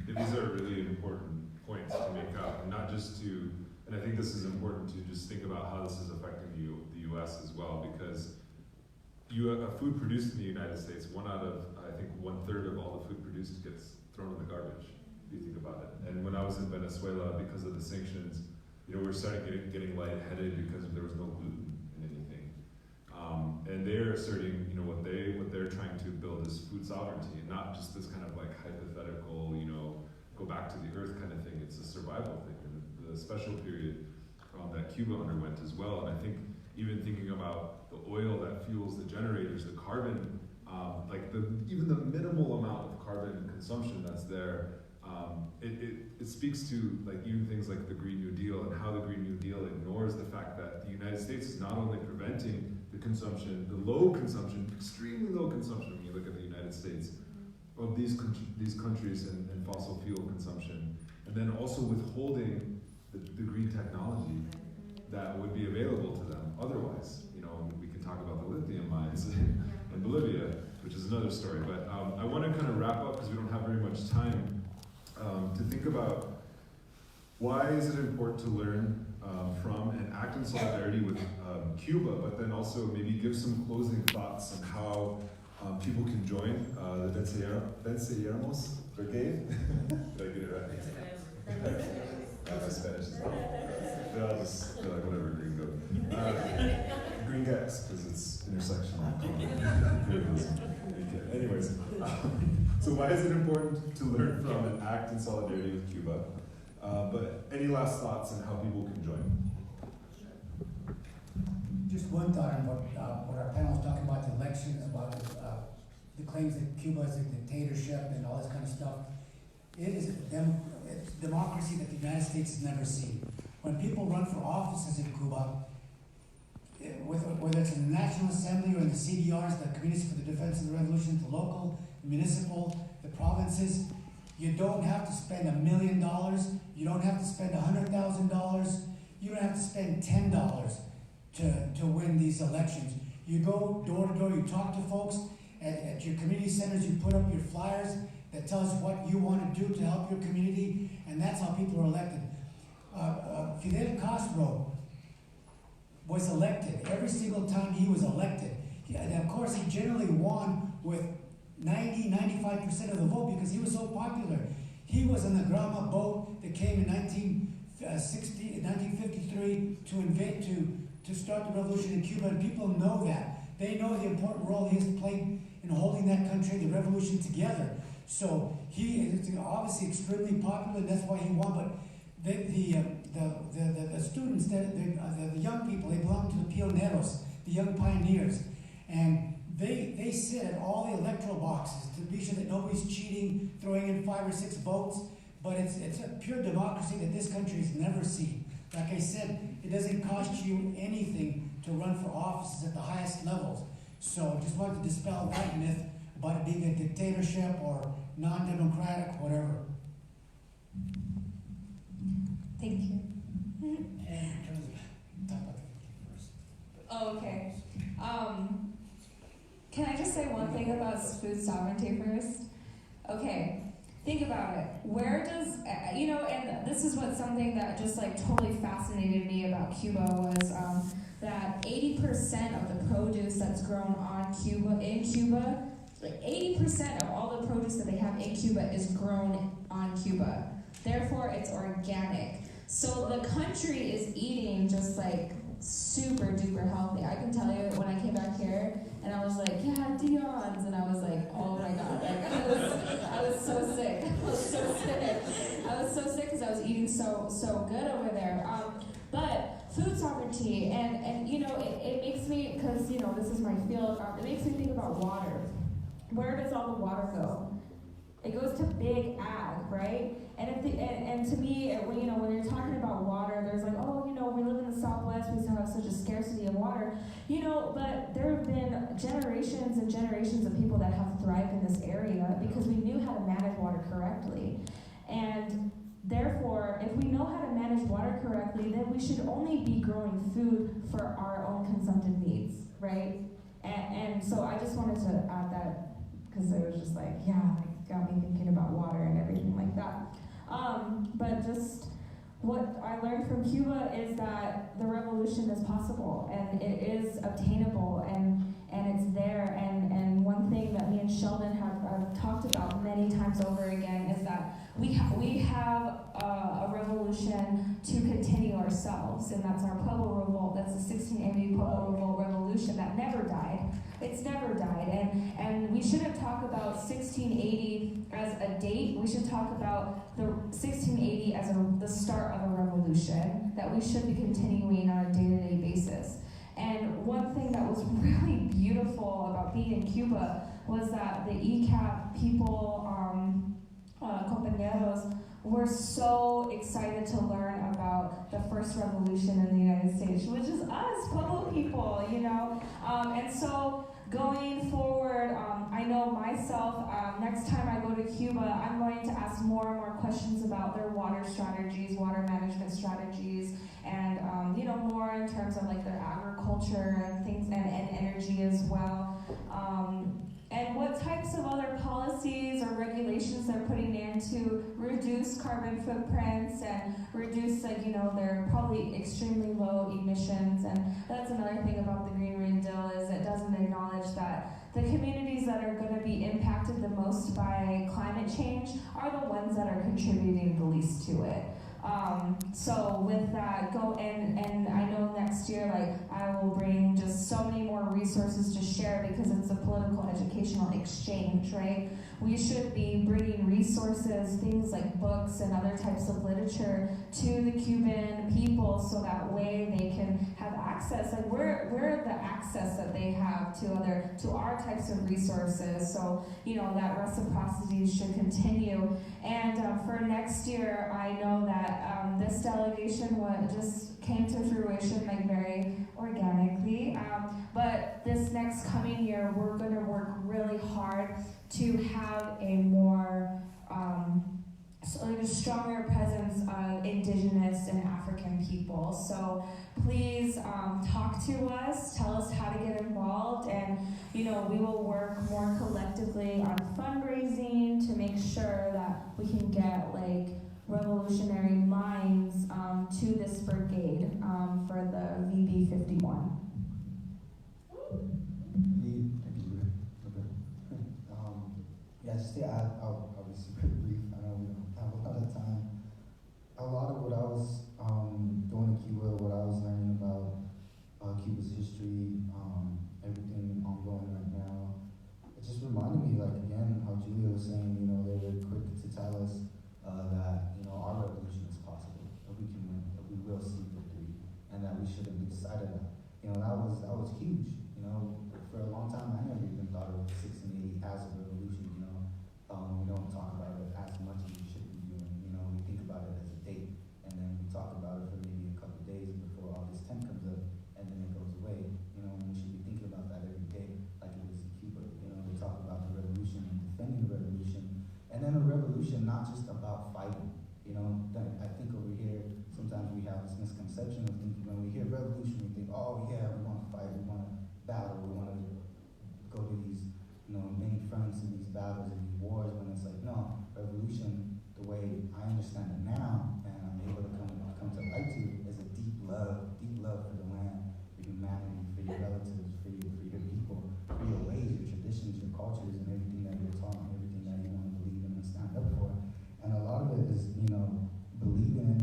These are really important points to make up, and not just to, and I think this is important to just think about how this is affecting the U.S. as well, because food produced in the United States, 1/3 of all the food produced gets thrown in the garbage, if you think about it. And when I was in Venezuela, because of the sanctions, we're starting getting lightheaded because there was no gluten in anything. And they're asserting, what they're trying to build is food sovereignty, and not just this kind of like hypothetical, go back to the earth kind of thing. It's a survival thing. And the the special period that Cuba underwent as well. And I think even thinking about the oil that fuels the generators, the carbon, even the minimal amount of carbon consumption that's there, it speaks to like even things like the Green New Deal and how the Green New Deal ignores the fact that the United States is not only preventing the consumption, the low consumption, extremely low consumption when you look at the United States, of these countries and fossil fuel consumption, and then also withholding the green technology that would be available to them otherwise. You know, we can talk about the lithium mines in Bolivia, which is another story. But I want to kind of wrap up because we don't have very much time to think about why is it important to learn from and act in solidarity with Cuba, but then also maybe give some closing thoughts on how people can join the Venceremos Brigade. Did I get it right? My Spanish is wrong. I'll just feel like whatever, gringo. Gringex, because it's intersectional. Anyways, so why is it important to learn from and act in solidarity with Cuba? But any last thoughts on how people can join? Just one thought on what our panel was talking about, the elections, about the claims that Cuba is a dictatorship and all this kind of stuff. It is it's democracy that the United States has never seen. When people run for offices in Cuba, whether it's in the National Assembly or in the CDRs, the Committees for the Defense of the Revolution, the local, the municipal, the provinces, you don't have to spend $1 million, you don't have to spend $100,000, you don't have to spend $10 to win these elections. You go door to door, you talk to folks at your community centers, you put up your flyers that tell us what you want to do to help your community, and that's how people are elected. Fidel Castro was elected. Every single time he was elected, and of course he generally won with 95% of the vote because he was so popular. He was on the Grama boat that came in 1953 to start the revolution in Cuba, and people know that. They know the important role he has played in holding that country, the revolution together. So he is obviously extremely popular, and that's why he won. But the students, the young people, they belong to the pioneros, the young pioneers, and they sit at all the electoral boxes to be sure that nobody's cheating, throwing in 5 or 6 votes. But it's a pure democracy that this country has never seen. Like I said, it doesn't cost you anything to run for offices at the highest levels. So just wanted to dispel that myth about it being a dictatorship or non-democratic, whatever. Thank you. And talk about that first. Oh, okay. Can I just say one thing about food sovereignty first? Okay, think about it. Where does, and this is what something that just like totally fascinated me about Cuba was that 80% of the produce that's grown in Cuba, like 80% of all the produce that they have in Cuba is grown on Cuba. Therefore, it's organic. So the country is eating just like super duper healthy. I can tell you when I came back here and I was like, yeah, Dion's, and I was like, oh my god, like I was so sick. I was so sick because I was eating so good over there. But food sovereignty and it makes me, because this is my field, it makes me think about water. Where does all the water go? It goes to big ag, right? And to me, when you're talking about water, there's like, we live in the Southwest, we have such a scarcity of water, but there have been generations and generations of people that have thrived in this area because we knew how to manage water correctly. And therefore, if we know how to manage water correctly, then we should only be growing food for our own consumptive needs, right? And so I just wanted to add that because it was just like, got me thinking about water and everything like that. But just what I learned from Cuba is that the revolution is possible and it is obtainable and it's there. And one thing that me and Sheldon have talked about many times over again is that we have a revolution to continue ourselves, and that's our Pueblo Revolt. That's the 1680 Pueblo Revolt revolution that never never died. It's never died. And we shouldn't talk about 1680 as a date. We should talk about the 1680 as the start of a revolution that we should be continuing on a day-to-day basis. And one thing that was really beautiful about being in Cuba was that the ECAP people, compañeros, were so excited to learn about the first revolution in the United States, which is us, Pueblo people, you know? And so going forward, I know myself, next time I go to Cuba, I'm going to ask more and more questions about their water strategies, water management strategies, and more in terms of like their agriculture and things, and energy as well. And what types of other policies or regulations they're putting in to reduce carbon footprints and reduce, their probably extremely low emissions. And that's another thing about the Green New Deal, is it doesn't acknowledge that the communities that are going to be impacted the most by climate change are the ones that are contributing the least to it. So with that, and I know next year, I will bring just so many more resources to share, because it's a political educational exchange, right? We should be bringing resources, things like books and other types of literature, to the Cuban people, so that way they can have access. Like we're the access that they have to our types of resources. So that reciprocity should continue. And for next year, I know that this delegation just came to fruition very organically. But this next coming year, we're going to work really hard to have a more a stronger presence of Indigenous and African people. So please talk to us, tell us how to get involved, and we will work more collectively on fundraising to make sure that we can get revolutionary minds to this brigade for the VB 51. I'll be super brief. I know we don't have a lot of time. A lot of what I was doing in Cuba, what I was learning about Cuba's history, everything ongoing right now, it just reminded me, again, how Julia was saying, they were quick to tell us that, our revolution is possible, that we can win, that we will see victory, and that we shouldn't lose sight of that. That was huge. For a long time, I never even thought of 1680 as a revolution. We don't talk about it as much as we should be doing. We think about it as a date, and then we talk about it for maybe a couple of days before August 10th comes up, and then it goes away. And we should be thinking about that every day, like it is in Cuba. We talk about the revolution and defending the revolution, and then a revolution not just about fighting. I think over here, sometimes we have this misconception of thinking when we hear revolution, we think, oh yeah, we want to fight, we want to battle, we want to go to these, many fronts and these battles and these wars, when it's no, revolution, the way I understand it now, and I'm able to come to light to, is a deep love for the land, for humanity, for your relatives, for your people, for your ways, your traditions, your cultures, and everything that you're taught, and everything that you want to believe in and stand up for. And a lot of it is, believing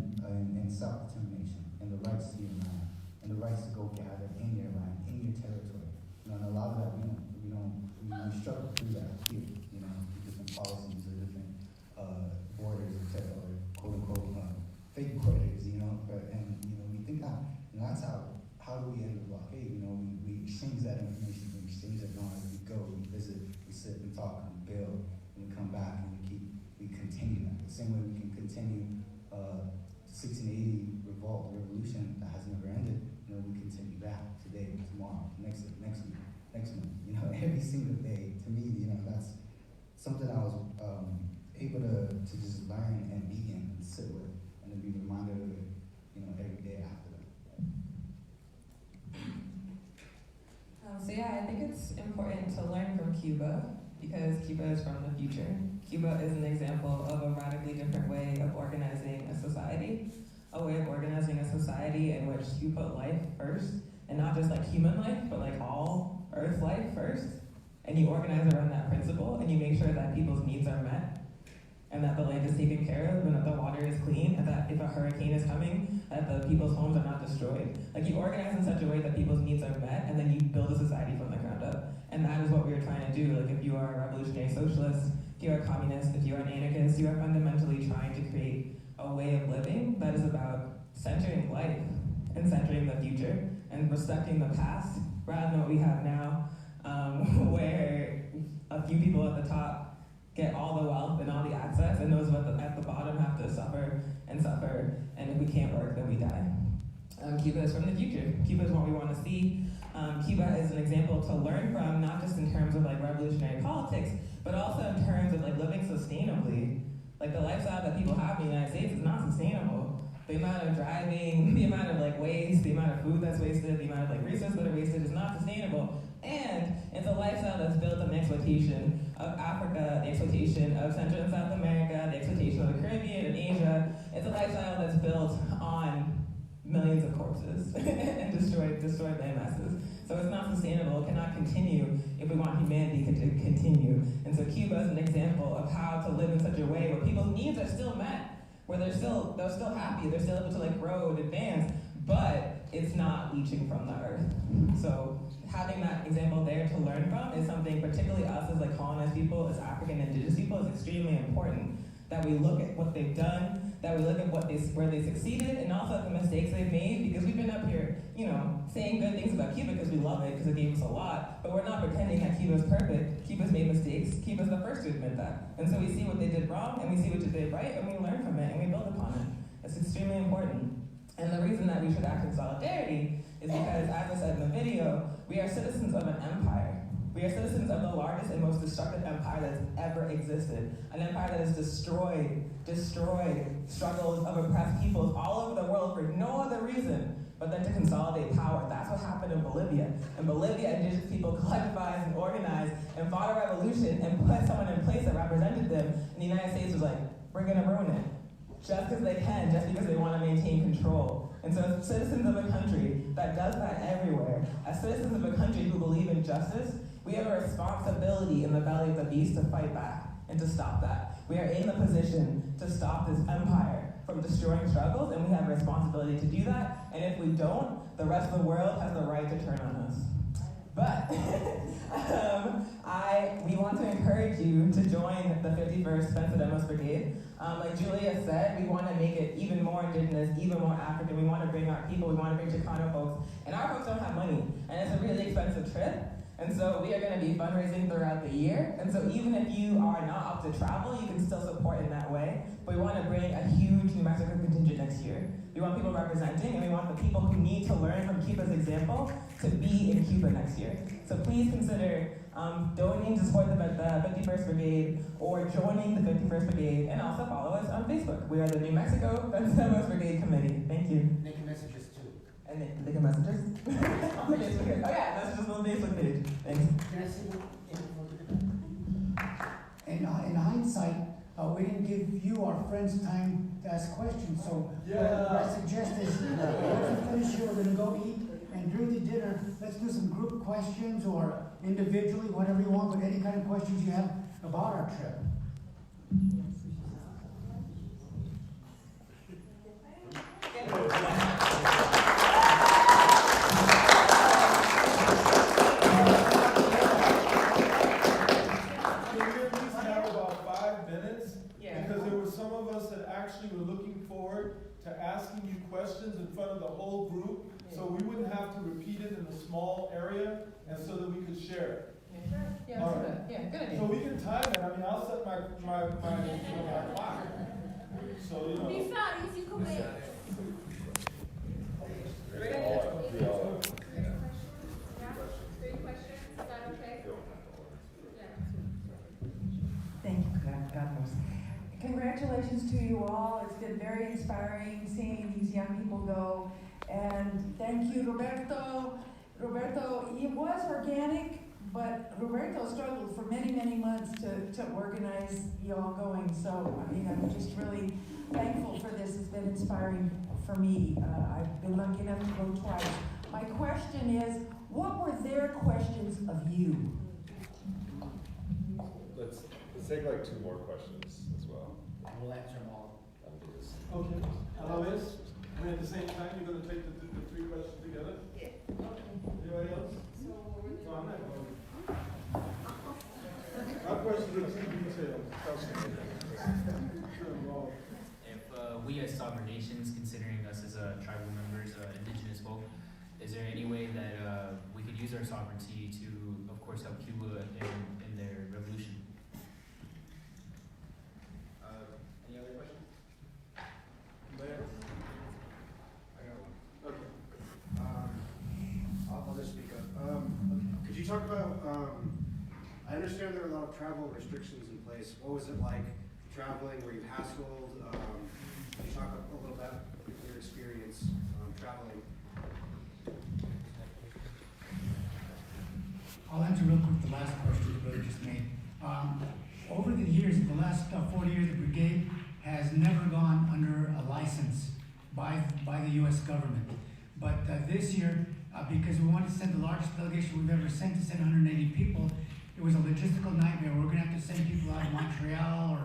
in self-determination, and the rights to your land, and the rights to go gather in your land, in your territory. And a lot of that, we struggle through that here, different policies or different borders, etc., or quote-unquote fake borders, and we think that's how do we end the blockade? We exchange that information, we exchange that knowledge, we go, we visit, we sit and talk, and we build, and we come back, and we continue that. The same way we can continue 1680 revolt, the revolution that has never ended, we continue that today, tomorrow, next week, next month, every single day. To me, that's something I was able to just learn and be in and sit with, and to be reminded of it, every day after that. I think it's important to learn from Cuba, because Cuba is from the future. Cuba is an example of a radically different way of organizing a society, a way of organizing a society in which you put life first, and not just human life, but all Earth life first, and you organize around that principle, and you make sure that people's needs are met, and that the land is taken care of, and that the water is clean, and that if a hurricane is coming, that the people's homes are not destroyed. You organize in such a way that people's needs are met, and then you build a society from a socialist, if you're a communist, if you're an anarchist, you are fundamentally trying to create a way of living that is about centering life and centering the future and respecting the past rather than what we have now, where a few people at the top get all the wealth and all the access, and those at the bottom have to suffer, and if we can't work, then we die. Cuba is from the future. Cuba is what we want to see. Cuba is an example to learn from, not just in terms of like revolutionary politics, but also in terms of like living sustainably. Like the lifestyle that people have in the United States is not sustainable. The amount of driving, the amount of like waste, the amount of food that's wasted, the amount of like resources that are wasted is not sustainable. And it's a lifestyle that's built on the exploitation of Africa, the exploitation of Central and South America, the exploitation of the Caribbean and Asia. It's a lifestyle that's built on millions of corpses and destroyed land masses. So it's not sustainable. It cannot continue if we want humanity to continue. And so Cuba is an example of how to live in such a way where people's needs are still met, where they're still happy, they're still able to like grow and advance, but it's not leaching from the earth. So having that example there to learn from is something, particularly us as like colonized people, as African indigenous people, is extremely important. That we look at what they've done, that we look at where they succeeded, and also at the mistakes they've made, because we've been up here, saying good things about Cuba because we love it, because it gave us a lot, but we're not pretending that Cuba's perfect. Cuba's made mistakes. Cuba's the first to admit that. And so we see what they did wrong, and we see what they did right, and we learn from it, and we build upon it. It's extremely important. And the reason that we should act in solidarity is because, as I said in the video, we are citizens of an empire. We are citizens of the largest and most destructive empire that has ever existed. An empire that has destroyed struggles of oppressed peoples all over the world for no other reason but then to consolidate power. That's what happened in Bolivia. In Bolivia, indigenous people collectivized and organized and fought a revolution and put someone in place that represented them. And the United States was like, we're gonna ruin it. Just because they can, just because they want to maintain control. And so as citizens of a country that does that everywhere, as citizens of a country who believe in justice, we have a responsibility in the belly of the beast to fight back and to stop that. We are in the position to stop this empire from destroying struggles, and we have a responsibility to do that. And if we don't, the rest of the world has the right to turn on us. But we want to encourage you to join the 51st Venceremos Brigade. Like Julia said, we want to make it even more indigenous, even more African. We want to bring our people, we want to bring Chicano folks. And our folks don't have money, and it's a really expensive trip. And so we are going to be fundraising throughout the year. And so even if you are not up to travel, you can still support in that way. But we want to bring a huge New Mexico contingent next year. We want people representing, and we want the people who need to learn from Cuba's example to be in Cuba next year. So please consider donating to support the 51st Brigade, or joining the 51st Brigade, and also follow us on Facebook. We are the New Mexico Venceremos Brigade Committee. Thank you. Naked messages too. And Naked Messages? On the Facebook page. Oh yeah, messages on the Facebook page. Thanks. Can I see what? In hindsight, we didn't give you, our friends, time to ask questions. So what I suggest is, once we finish here, we're going to go eat, and during the dinner, let's do some group questions or individually, whatever you want, but any kind of questions you have about our trip. We're looking forward to asking you questions in front of the whole group, so we wouldn't have to repeat it in a small area, and so that we could share it. Yeah, all right. Yeah, good idea. So we can time it. I mean, I'll set my clock. So Be you can wait. Three questions. Is that okay? Yeah. Thank you, God knows. Congratulations to you all. It's been very inspiring seeing these young people go. And thank you, Roberto. Roberto, it was organic, but Roberto struggled for many, many months to organize you all going. So, I mean, I'm just really thankful for this. It's been inspiring for me. I've been lucky enough to go twice. My question is, what were their questions of you? Let's take like two more questions as well. We'll answer them all. Okay. Always, and at the same time, you're going to take the three questions together? Yeah. Okay. Anybody else? No, I'm not going. My question the key details. If we as sovereign nations, considering us as tribal members, indigenous folk, is there any way that we could use our sovereignty to, of course, help Cuba in their revolution? Any other questions? Later. I got one. Okay. I'll just speak up. Could you talk about, I understand there are a lot of travel restrictions in place. What was it like traveling? Were you hassled? Can you talk a little about your experience traveling? I'll answer real quick the last question the brother just made. Over the years, the last 40 years, the Brigade has never gone under a license by the U.S. government. But this year, because we wanted to send the largest delegation we've ever sent, to send 180 people, it was a logistical nightmare. We're going to have to send people out of Montreal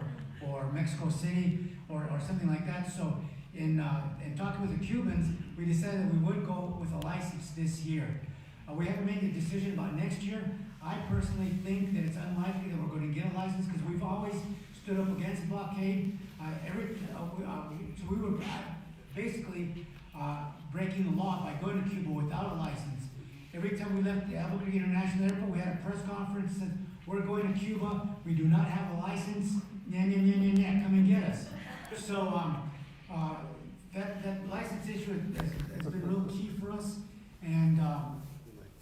or Mexico City or something like that. So in talking with the Cubans, we decided that we would go with a license this year. We haven't made a decision about next year. I personally think that it's unlikely that we're going to get a license because we've always stood up against the blockade. So we were basically breaking the law by going to Cuba without a license. Every time we left the Albuquerque International Airport, we had a press conference that said, we're going to Cuba, we do not have a license, come and get us. So that license issue has been real key for us, and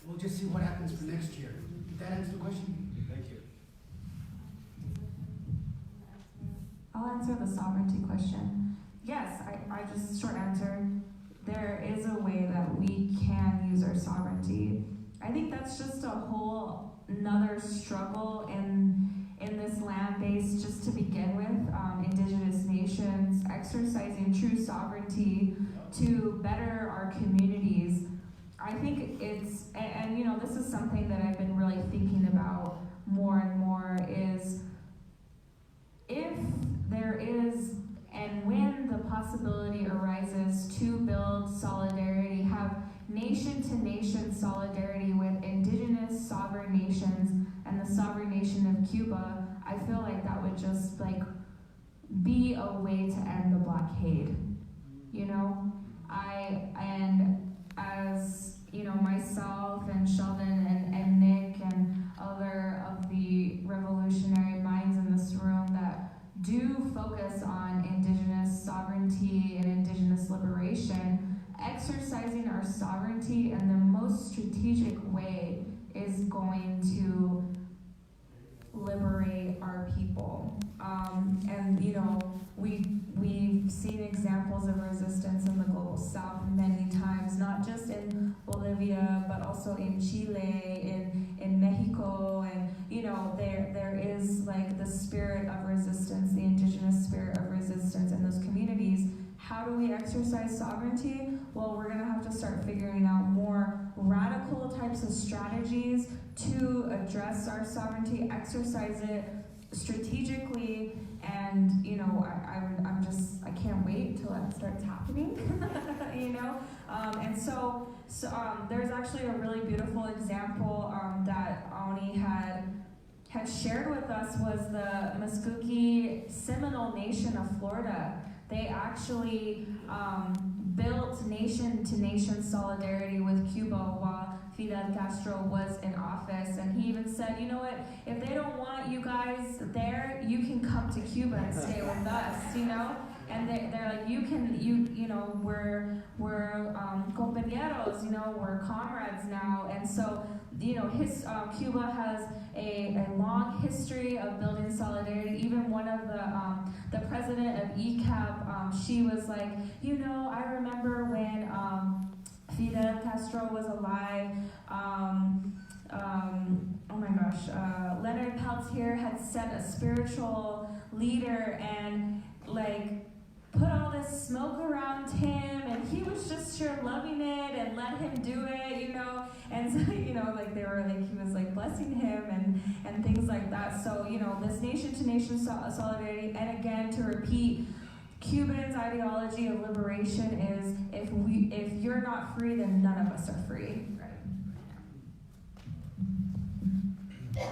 we'll just see what happens for next year. Did that answer the question? Thank you. I'll answer the sovereignty question. Yes, I just short answer. There is a way that we can use our sovereignty. I think that's just a whole another struggle in this land base just to begin with. Indigenous nations exercising true sovereignty to better our communities. I think it's, and you know, this is something that I've been really thinking about more and more is if there is and when the possibility arises to build solidarity, have nation-to-nation solidarity with indigenous sovereign nations and the sovereign nation of Cuba, I feel like that would just like be a way to end the blockade. You know, and as you know, myself and Sheldon and Nick and other of the revolutionary minds in this room that do focus on indigenous sovereignty and indigenous liberation, exercising our sovereignty in the most strategic way is going to liberate our people. And you know, we've seen examples of resistance in the global south many times, not just in Bolivia, but also in Chile, in Mexico, and you know, there is like the spirit of resistance, the indigenous spirit of resistance in those communities. How do we exercise sovereignty? Well, we're gonna have to start figuring out more radical types of strategies to address our sovereignty, exercise it strategically, and you know, I can't wait until that starts happening, you know? And so there's actually a really beautiful example that Aoni had shared with us was the Muscogee Seminole Nation of Florida. They actually built nation-to-nation solidarity with Cuba while Fidel Castro was in office, and he even said, you know what, if they don't want you guys there, you can come to Cuba and stay with us, you know? And they're like, you know, we're compañeros, you know, we're comrades now. And so, you know, Cuba has a long history of building solidarity. Even one of the president of ECAP, she was like, you know, I remember when Fidel Castro was alive, oh my gosh, Leonard Peltier had sent a spiritual leader and like put all this smoke around him, and he was just sure loving it and let him do it, you know. And so, you know, like they were like, he was like blessing him and things like that. So, you know, this nation-to-nation solidarity, and again, to repeat, Cubans' ideology of liberation is if you're not free, then none of us are free. Right.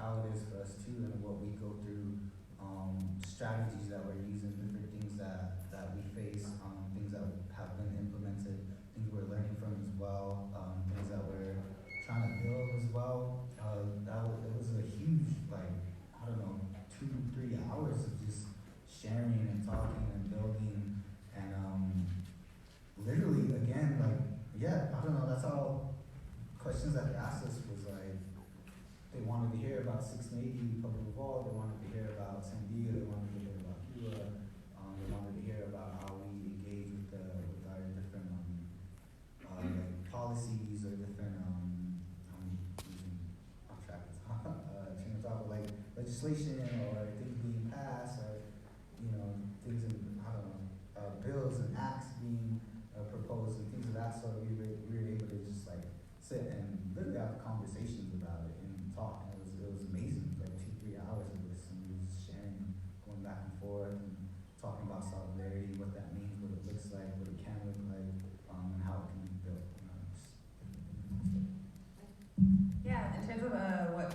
how it is for us too, and what we go through, strategies that we're using, different things that we face, things that have been implemented, things we're learning from as well, things that we're trying to build as well. It was a huge, like, I don't know, 2-3 hours of just sharing and talking and building, and literally again, like, yeah, I don't know, that's all questions that they asked us was like, they wanted to hear about 680 Pueblo Revolt, they wanted to hear about Sandia, they wanted to hear about Cuba, they wanted to hear about how we engage with our different like policies or different like legislation or things being passed or things in bills and acts being proposed and things of that sort. We were able to just like sit and literally have conversations about it and talk. And it was amazing. Like 2-3 hours of this, and we were just sharing, going back and forth and talking about solidarity, what that means, what it looks like, what it can look like, and how it can be built. Yeah, in terms of what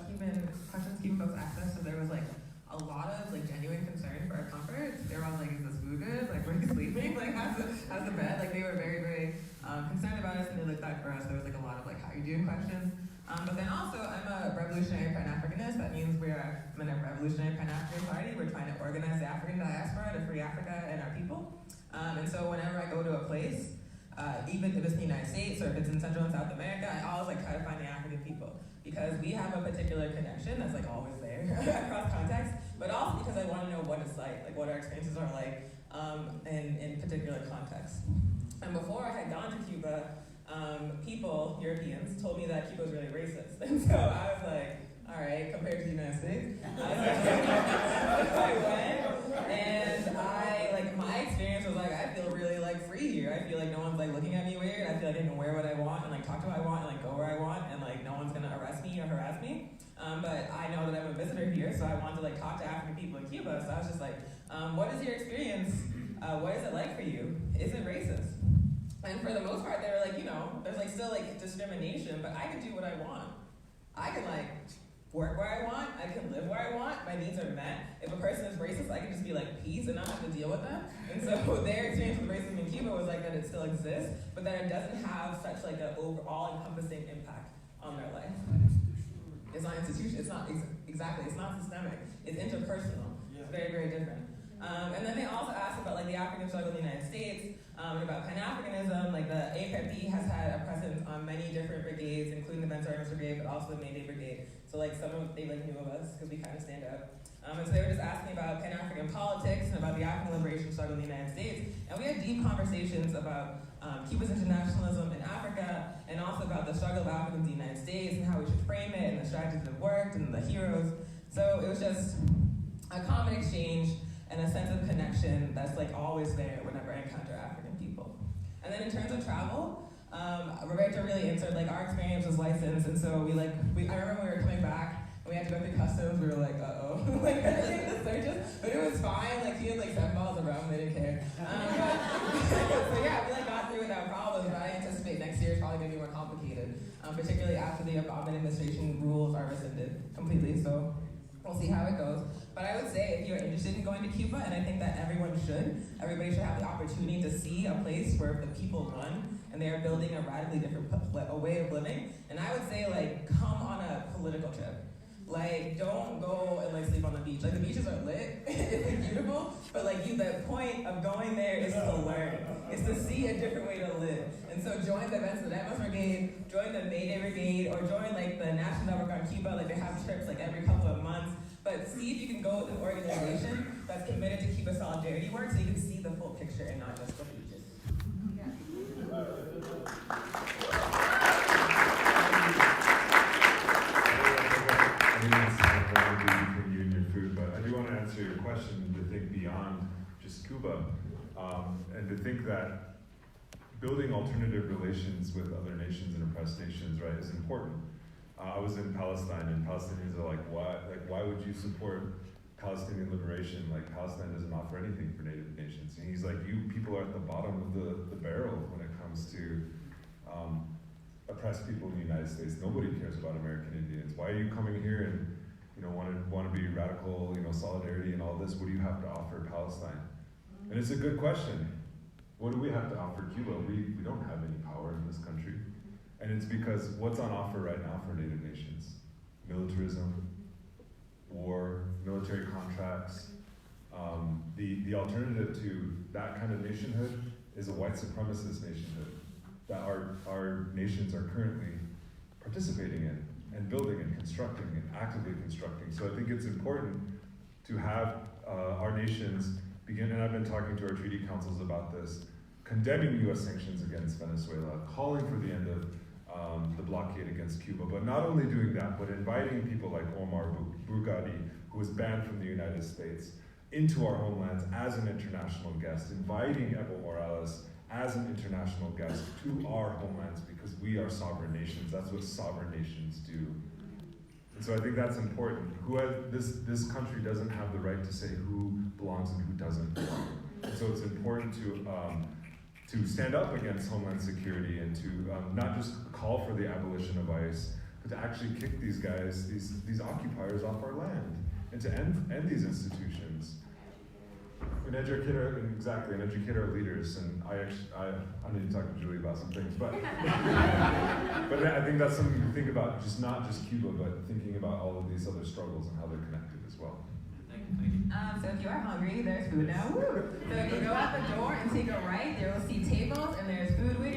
questions Cuban folks asked us, so there was like a lot of like genuine concern for our comfort. They were all like, is this food good? Like, where are you sleeping? Like, how's the bed? Like, they were very, very concerned about us, and they looked out for us. There was like a lot of like, how you doing questions. But then also, I'm a revolutionary Pan-Africanist. That means I'm in a revolutionary Pan-African party. We're trying to organize the African diaspora to free Africa and our people. And so whenever I go to a place, even if it's in the United States or if it's in Central and South America, I always like try to find the African people because we have a particular connection that's like always there across context, but also because I want to know what it's like what our experiences are like in particular contexts. And before I had gone to Cuba, people, Europeans, told me that Cuba was really racist. And so I was like, all right, compared to the United States. I went, and my experience was like, I feel really like free here. I feel like no one's like looking at me weird. I feel like I can wear what I want and like talk to who I want and like go where I want, and like no one's gonna arrest me or harass me. But I know that I'm a visitor here, so I want to like talk to African people in Cuba. So I was just like, what is your experience? What is it like for you? Is it racist? And for the most part, they were like, there's like still like discrimination, but I can do what I want. I can like work where I want, I can live where I want, my needs are met. If a person is racist, I can just be like, peace, and not have to deal with them. And so their experience with racism in Cuba was like that it still exists, but that it doesn't have such like an overall encompassing impact on their life. It's not institutional, it's not exactly, it's not systemic, it's interpersonal. It's very, very different. And then they also asked about like the African struggle in the United States, and about Pan-Africanism. Like the APRP has had a presence on many different brigades, including the Venceremos Brigade, but also the Mayday Brigade. So like some of they like knew of us because we kind of stand out. And so they were just asking about Pan-African politics and about the African liberation struggle in the United States. And we had deep conversations about Cuba's internationalism in Africa, and also about the struggle of Africans in the United States and how we should frame it and the strategies that worked and the heroes. So it was just a common exchange and a sense of connection that's like always there whenever I encounter African people. And then in terms of travel, Roberto really answered like our experience was licensed, and so I remember when we were coming back and we had to go through customs, we were like, uh-oh, like the searches, but it was fine, like he had like 7 miles around, they didn't care. So yeah, we like got through without problems, but I anticipate next year is probably gonna be more complicated, particularly after the Obama administration rules are rescinded completely, so we'll see how it goes. But I would say if you're interested in going to Cuba, and I think that everybody should have the opportunity to see a place where the people won, and they are building a radically different way of living. And I would say like, come on a political trip. Like, don't go and like sleep on the beach. Like the beaches are lit, it's like beautiful, but like the point of going there is to learn. It's to see a different way to live. And so join the Venceremos Brigade, join the Mayday Brigade, or join like the National Network on Cuba. Like they have trips like every couple of months. But see if you can go with an organization that's committed to Cuba solidarity work, so you can see the full picture and not just the beaches. Between you and your food, but I do want to answer your question to think beyond just Cuba, and to think that building alternative relations with other nations and oppressed nations, right, is important. I was in Palestine, and Palestinians are like, why would you support Palestinian liberation? Like, Palestine doesn't offer anything for Native nations. And he's like, you people are at the bottom of the barrel when it comes to oppressed people in the United States. Nobody cares about American Indians. Why are you coming here want to be radical, solidarity and all this, what do you have to offer Palestine? And it's a good question. What do we have to offer Cuba? We don't have any power in this country. And it's because what's on offer right now for Native nations? Militarism, war, military contracts. The alternative to that kind of nationhood is a white supremacist nationhood that our nations are currently participating in and building and constructing and actively constructing. So I think it's important to have our nations begin, and I've been talking to our treaty councils about this, condemning US sanctions against Venezuela, calling for the end of the blockade against Cuba, but not only doing that, but inviting people like Omar Brigade, who was banned from the United States, into our homelands as an international guest, inviting Evo Morales as an international guest to our homelands because we are sovereign nations. That's what sovereign nations do. And so I think that's important. This country doesn't have the right to say who belongs and who doesn't belong. And so it's important to stand up against Homeland Security and to not just call for the abolition of ICE, but to actually kick these guys, these occupiers off our land, and to end these institutions. And educate our leaders. And I need to talk to Julie about some things, but but I think that's something to think about, not just Cuba, but thinking about all of these other struggles and how they're connected as well. So if you are hungry, there's food now. Woo! So if you go out the door and take a right, there will see tables and there's food waiting.